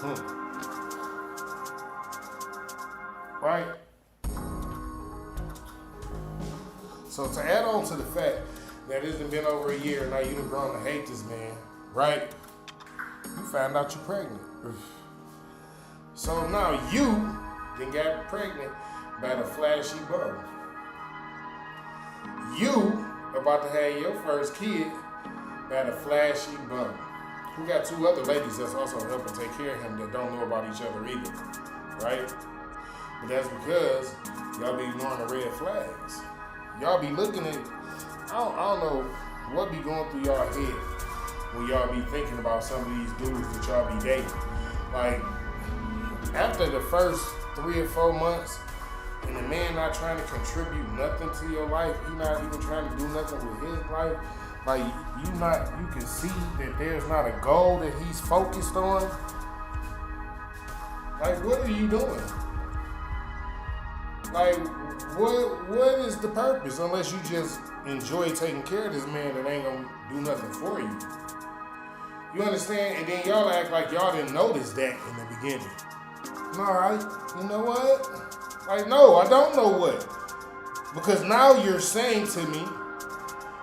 it. Right? So to add on to the fact that it's been over a year and now you done grown to hate this man, right? You found out you're pregnant. So now you then got pregnant by the flashy bum. You about to have your first kid by the flashy bum. Who got 2 other ladies that's also helping take care of him that don't know about each other either, right? But that's because y'all be ignoring the red flags. Y'all be looking at, I don't know what be going through y'all head when y'all be thinking about some of these dudes that y'all be dating. Like, after the first 3 or 4 months, and the man not trying to contribute nothing to your life, he not even trying to do nothing with his life, like, you can see that there's not a goal that he's focused on. Like, what are you doing? Like, what is the purpose unless you just enjoy taking care of this man that ain't gonna do nothing for you? You understand? And then y'all act like y'all didn't notice that in the beginning. Alright, you know what? Like, no, I don't know what. Because now you're saying to me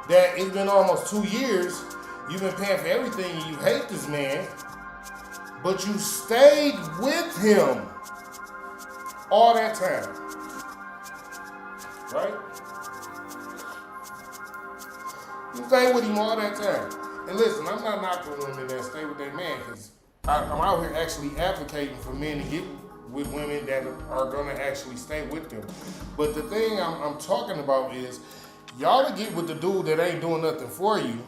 that it's been almost 2 years, you've been paying for everything and you hate this man, but you stayed with him all that time. Right? You stay with him all that time. And listen, I'm not knocking women that stay with their man, because I'm out here actually advocating for men to get with women that are gonna actually stay with them. But the thing I'm talking about is y'all to get with the dude that ain't doing nothing for you,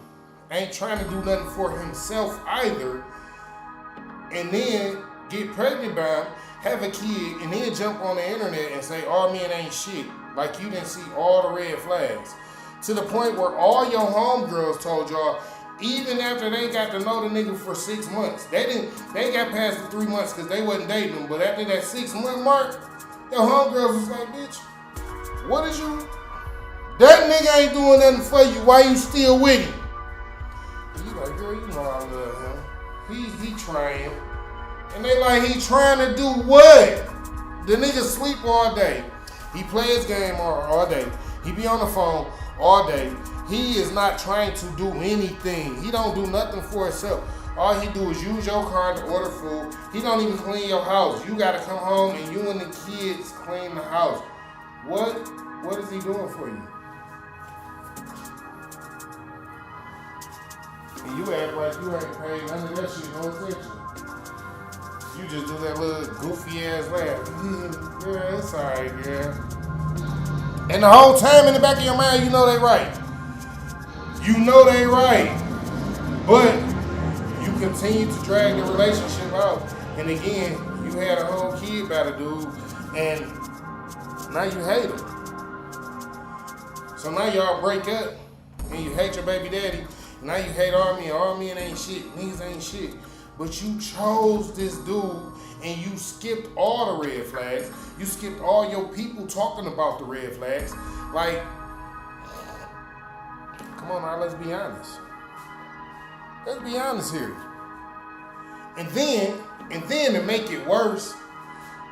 ain't trying to do nothing for himself either, and then get pregnant by him, have a kid, and then jump on the internet and say all men ain't shit. Like you didn't see all the red flags. To the point where all your homegirls told y'all, even after they got to know the nigga for 6 months, they got past the 3 months because they wasn't dating him. But after that 6-month mark, your homegirls was like, bitch, what is you? That nigga ain't doing nothing for you. Why you still with him? You like, girl, you know I love him. He trying. And they like, he trying to do what? The nigga sleep all day. He play his game all day. He be on the phone all day. He is not trying to do anything. He don't do nothing for himself. All he do is use your car to order food. He don't even clean your house. You gotta come home and you and the kids clean the house. What is he doing for you? And you act like you ain't paid none of that shit, no attention. You just do that little goofy ass laugh. Yeah, it's alright, yeah. And the whole time in the back of your mind, you know they right. You know they right. But you continue to drag the relationship out. And again, you had a whole kid by the dude, and now you hate him. So now y'all break up, and you hate your baby daddy. Now you hate all men. All men ain't shit. Niggas ain't shit. But you chose this dude and you skipped all the red flags. You skipped all your people talking about the red flags. Like, come on now, let's be honest. Let's be honest here. And then to make it worse,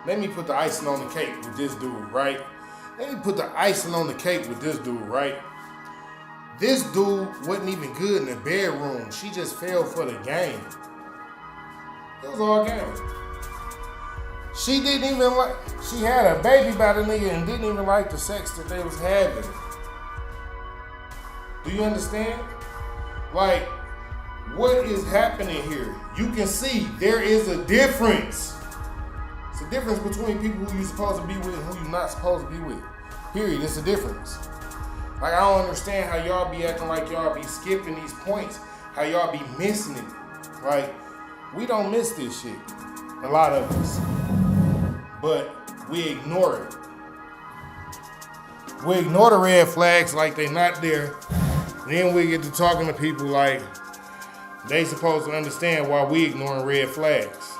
let me put the icing on the cake with this dude, right? Let me put the icing on the cake with this dude, right? This dude wasn't even good in the bedroom. She just fell for the game. It was all game. She didn't even like, she had a baby by the nigga and didn't even like the sex that they was having. Do you understand? Like, what is happening here? You can see there is a difference. It's a difference between people who you're supposed to be with and who you're not supposed to be with. Period. It's a difference. Like, I don't understand how y'all be acting like y'all be skipping these points, how y'all be missing it. Like, we don't miss this shit, a lot of us, but we ignore it. We ignore the red flags like they not there. Then we get to talking to people like they supposed to understand why we ignoring red flags.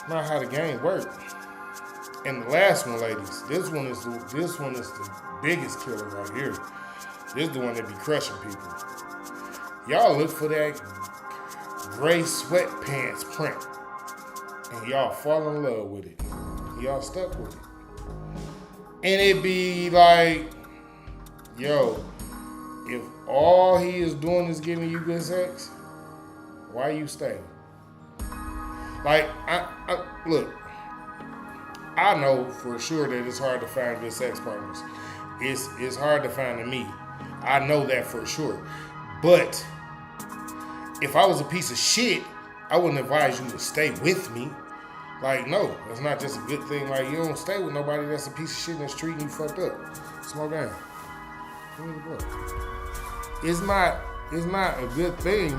Not how the game works. And the last one, ladies, this one is the biggest killer right here. This is the one that be crushing people. Y'all look for that gray sweatpants print, and y'all fall in love with it. Y'all stuck with it. And it be like, yo, if all he is doing is giving you good sex, why you stay? Like, look, I know for sure that it's hard to find good sex partners. It's hard to find a me. I know that for sure. But if I was a piece of shit, I wouldn't advise you to stay with me. Like, no, that's not just a good thing. Like, you don't stay with nobody that's a piece of shit that's treating you fucked up. Slow down. It's not a good thing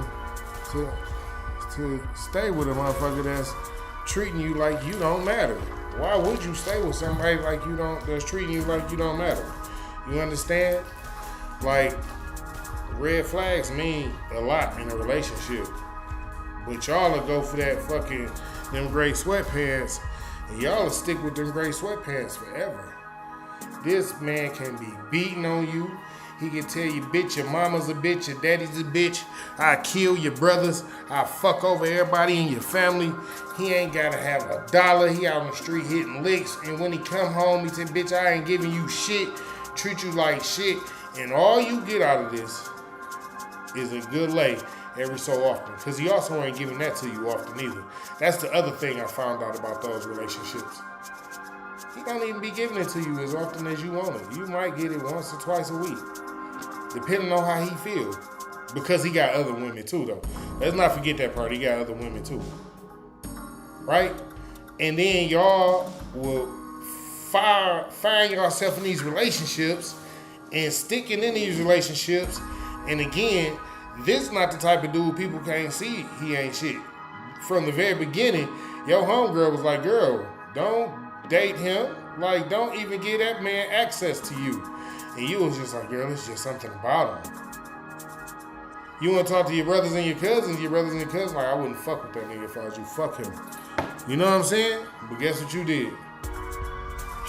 to stay with a motherfucker that's treating you like you don't matter. Why would you stay with somebody like you don't, that's treating you like you don't matter? You understand? Like, red flags mean a lot in a relationship. But y'all will go for that fucking, them gray sweatpants, and y'all will stick with them gray sweatpants forever. This man can be beating on you. He can tell you, bitch, your mama's a bitch, your daddy's a bitch. I kill your brothers. I fuck over everybody in your family. He ain't gotta have $1. He out on the street hitting licks. And when he come home, he said, bitch, I ain't giving you shit. Treat you like shit. And all you get out of this is a good lay every so often. Because he also ain't giving that to you often either. That's the other thing I found out about those relationships. He don't even be giving it to you as often as you want it. You might get it once or twice a week, depending on how he feels. Because he got other women too, though. Let's not forget that part. He got other women too. right? And then y'all will find yourself in these relationships and sticking in these relationships. And again, this is not the type of dude people can't see he ain't shit. From the very beginning, your homegirl was like, girl, don't date him. Like, don't even give that man access to you. And you was just like, girl, it's just something about him. You want to talk to your brothers and your cousins, like, I wouldn't fuck with that nigga if I was you. Fuck him. You know what I'm saying? But guess what you did?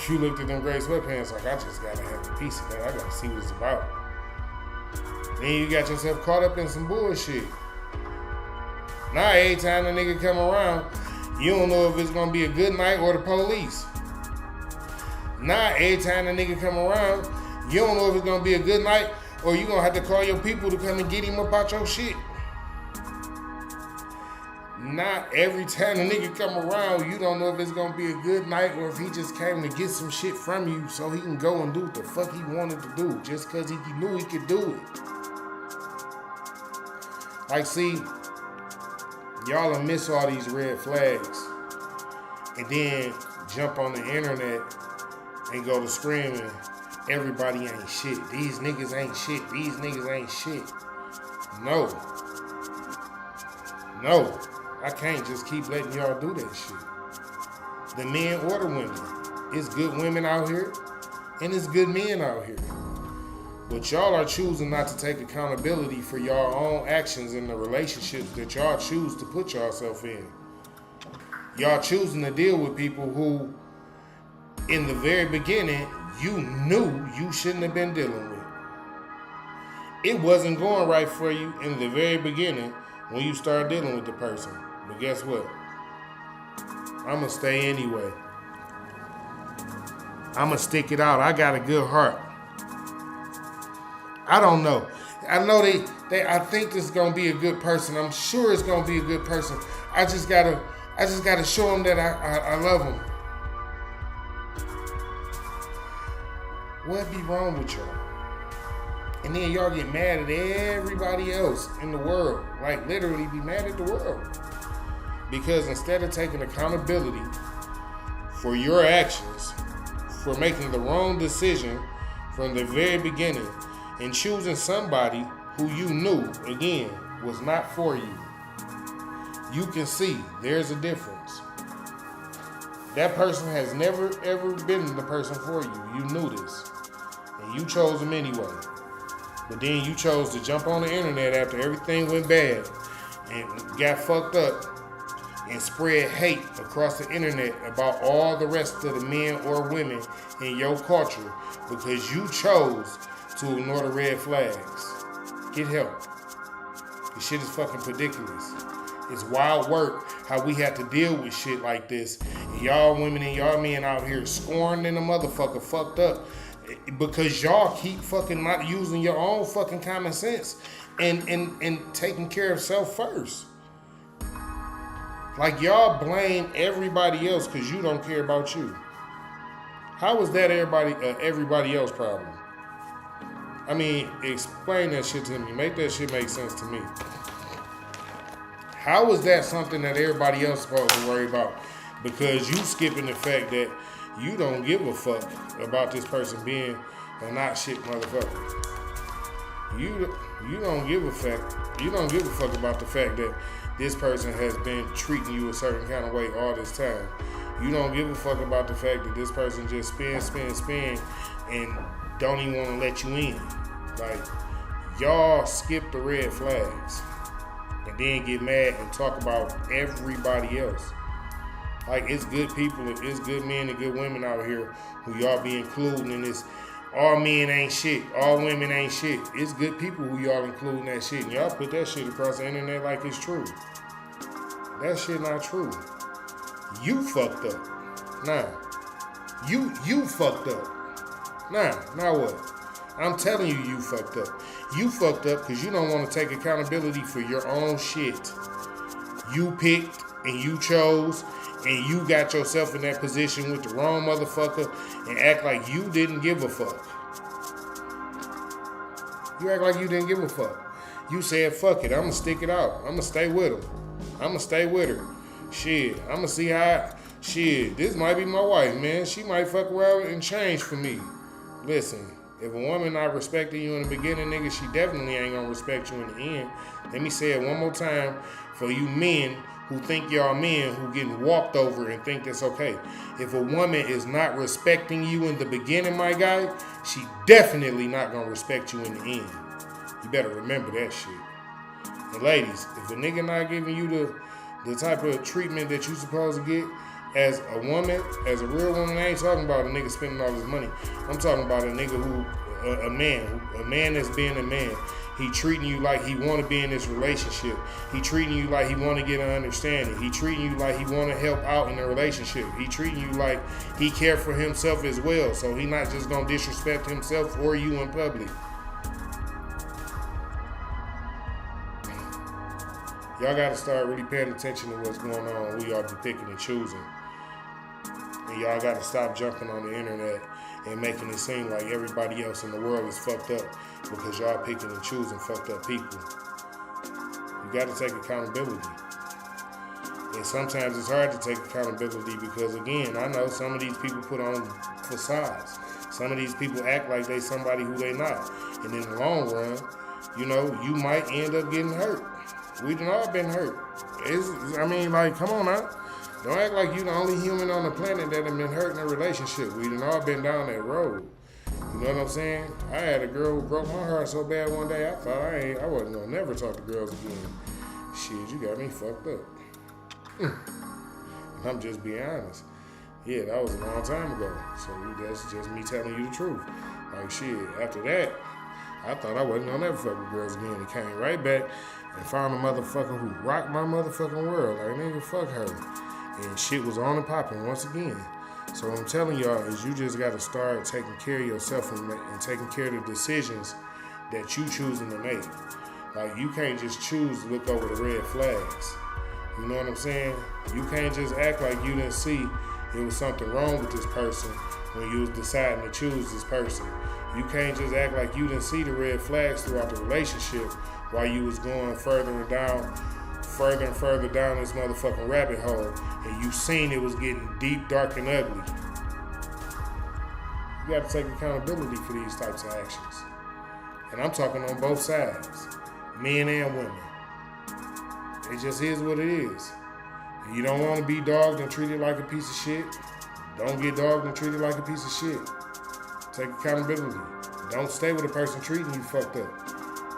You looked at them gray sweatpants like, I just gotta have a piece of that. I gotta see what it's about. Then you got yourself caught up in some bullshit. Now every time the nigga come around, you don't know if it's gonna be a good night or the police. Now every time the nigga come around, you don't know if it's gonna be a good night or you gonna have to call your people to come and get him up out your shit. Not every time the nigga come around, you don't know if it's gonna be a good night or if he just came to get some shit from you so he can go and do what the fuck he wanted to do just cause he knew he could do it. Like, see, y'all will miss all these red flags and then jump on the internet and go to screaming, everybody ain't shit. These niggas ain't shit. These niggas ain't shit. No. I can't just keep letting y'all do that shit. The men or the women. It's good women out here and it's good men out here. But y'all are choosing not to take accountability for your own actions in the relationships that y'all choose to put yourself in. Y'all choosing to deal with people who, in the very beginning, you knew you shouldn't have been dealing with. It wasn't going right for you in the very beginning when you started dealing with the person. But guess what? I'm going to stay anyway. I'm going to stick it out. I got a good heart. I don't know. I know I think this is gonna be a good person. I'm sure it's gonna be a good person. I just gotta show them that I love them. What be wrong with y'all? And then y'all get mad at everybody else in the world. Like, literally be mad at the world. Because instead of taking accountability for your actions, for making the wrong decision from the very beginning, and choosing somebody who you knew, again, was not for you, you can see there's a difference. That person has never, ever been the person for you. You knew this. And you chose them anyway. But then you chose to jump on the internet after everything went bad and got fucked up and spread hate across the internet about all the rest of the men or women in your culture because you chose to ignore the red flags. Get help. This shit is fucking ridiculous. It's wild work how we have to deal with shit like this. And y'all women and y'all men out here scorning a motherfucker fucked up because y'all keep fucking not using your own fucking common sense and taking care of self first. Like, y'all blame everybody else because you don't care about you. How is that everybody else problem? I mean, explain that shit to me. Make that shit make sense to me. How is that something that everybody else is supposed to worry about? Because you skipping the fact that you don't give a fuck about this person being a not shit motherfucker. You don't give a fuck. You don't give a fuck about the fact that this person has been treating you a certain kind of way all this time. You don't give a fuck about the fact that this person just spin, and don't even want to let you in. Like, y'all skip the red flags and then get mad and talk about everybody else. Like, it's good people, it's good men and good women out here who y'all be including in this. All men ain't shit, all women ain't shit. It's good people who y'all including that shit. And y'all put that shit across the internet like it's true. That shit not true. You fucked up. Nah. You fucked up. Nah, now what? I'm telling you fucked up. You fucked up because you don't want to take accountability for your own shit. You picked and you chose and you got yourself in that position with the wrong motherfucker and act like you didn't give a fuck. You act like you didn't give a fuck. You said, fuck it, I'm going to stick it out. I'm going to stay with him. I'm going to stay with her. Shit, I'ma see how. Shit, this might be my wife, man. She might fuck around and change for me. Listen, if a woman not respecting you in the beginning, nigga, she definitely ain't gonna respect you in the end. Let me say it one more time for you men who think y'all men who getting walked over and think that's okay. If a woman is not respecting you in the beginning, my guy, she definitely not gonna respect you in the end. You better remember that shit. And ladies, if a nigga not giving you the type of treatment that you supposed to get as a woman, as a real woman, I ain't talking about a nigga spending all his money. I'm talking about a nigga who, a man that's being a man. He treating you like he want to be in this relationship. He treating you like he want to get an understanding. He treating you like he want to help out in a relationship. He treating you like he care for himself as well. So he not just gonna disrespect himself or you in public. Y'all gotta start really paying attention to what's going on. Who y'all be picking and choosing. And y'all gotta stop jumping on the internet and making it seem like everybody else in the world is fucked up because y'all picking and choosing fucked up people. You gotta take accountability. And sometimes it's hard to take accountability because, again, I know some of these people put on facades. Some of these people act like they somebody who they not. And in the long run, you know, you might end up getting hurt. We done all been hurt. Come on now. Don't act like you the only human on the planet that have been hurt in a relationship. We done all been down that road. You know what I'm saying? I had a girl who broke my heart so bad one day, I thought I wasn't gonna never talk to girls again. Shit, you got me fucked up. I'm just being honest. Yeah, that was a long time ago. So that's just me telling you the truth. Like shit, after that, I thought I wasn't gonna never fuck with girls again. It came right back and found a motherfucker who rocked my motherfucking world. Like, nigga, fuck her. And shit was on and popping once again. So what I'm telling y'all is you just got to start taking care of yourself and taking care of the decisions that you choosing to make. Like, you can't just choose to look over the red flags. You know what I'm saying? You can't just act like you didn't see it was something wrong with this person when you was deciding to choose this person. You can't just act like you didn't see the red flags throughout the relationship while you was going further and further down this motherfucking rabbit hole, and you seen it was getting deep, dark, and ugly. You got to take accountability for these types of actions. And I'm talking on both sides, men and women. It just is what it is. If you don't want to be dogged and treated like a piece of shit, don't get dogged and treated like a piece of shit. Take accountability. Don't stay with a person treating you fucked up.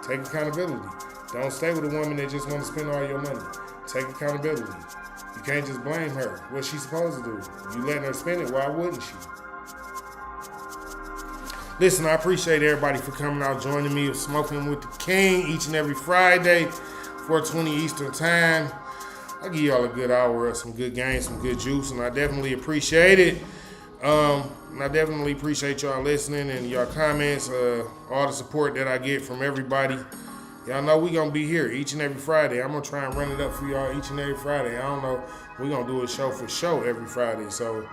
Take accountability. Don't stay with a woman that just want to spend all your money. Take accountability. You can't just blame her. What's she supposed to do? You letting her spend it, why wouldn't she? Listen, I appreciate everybody for coming out, joining me, Smoking with the King each and every Friday, 4:20 Eastern Time. I give y'all a good hour of some good games, some good juice, and I definitely appreciate it. And I definitely appreciate y'all listening and y'all comments, all the support that I get from everybody. Y'all know we gonna be here each and every Friday. I'm gonna try and run it up for y'all each and every Friday. I don't know, we gonna do a show for show every Friday. So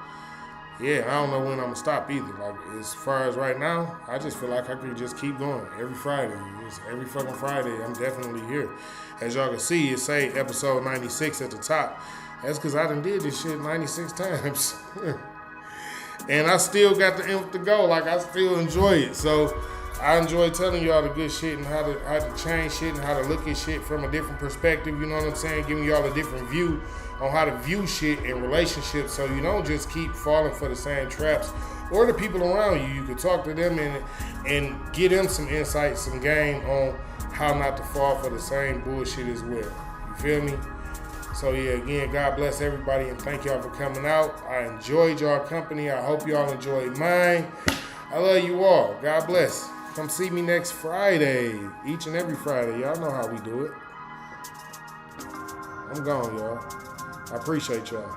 yeah, I don't know when I'm gonna stop either. Like, as far as right now, I just feel like I could just keep going every Friday. Just every fucking Friday, I'm definitely here. As y'all can see, it say episode 96 at the top. That's because I done did this shit 96 times. And I still got the imp to go. Like, I still enjoy it. So I enjoy telling y'all the good shit and how to change shit and how to look at shit from a different perspective. You know what I'm saying? Giving y'all a different view on how to view shit in relationships, so you don't just keep falling for the same traps. Or the people around you, you can talk to them and get them some insight, some game on how not to fall for the same bullshit as well. You feel me? So yeah, again, God bless everybody and thank y'all for coming out. I enjoyed y'all company. I hope y'all enjoyed mine. I love you all. God bless. Come see me next Friday, each and every Friday. Y'all know how we do it. I'm gone, y'all. I appreciate y'all.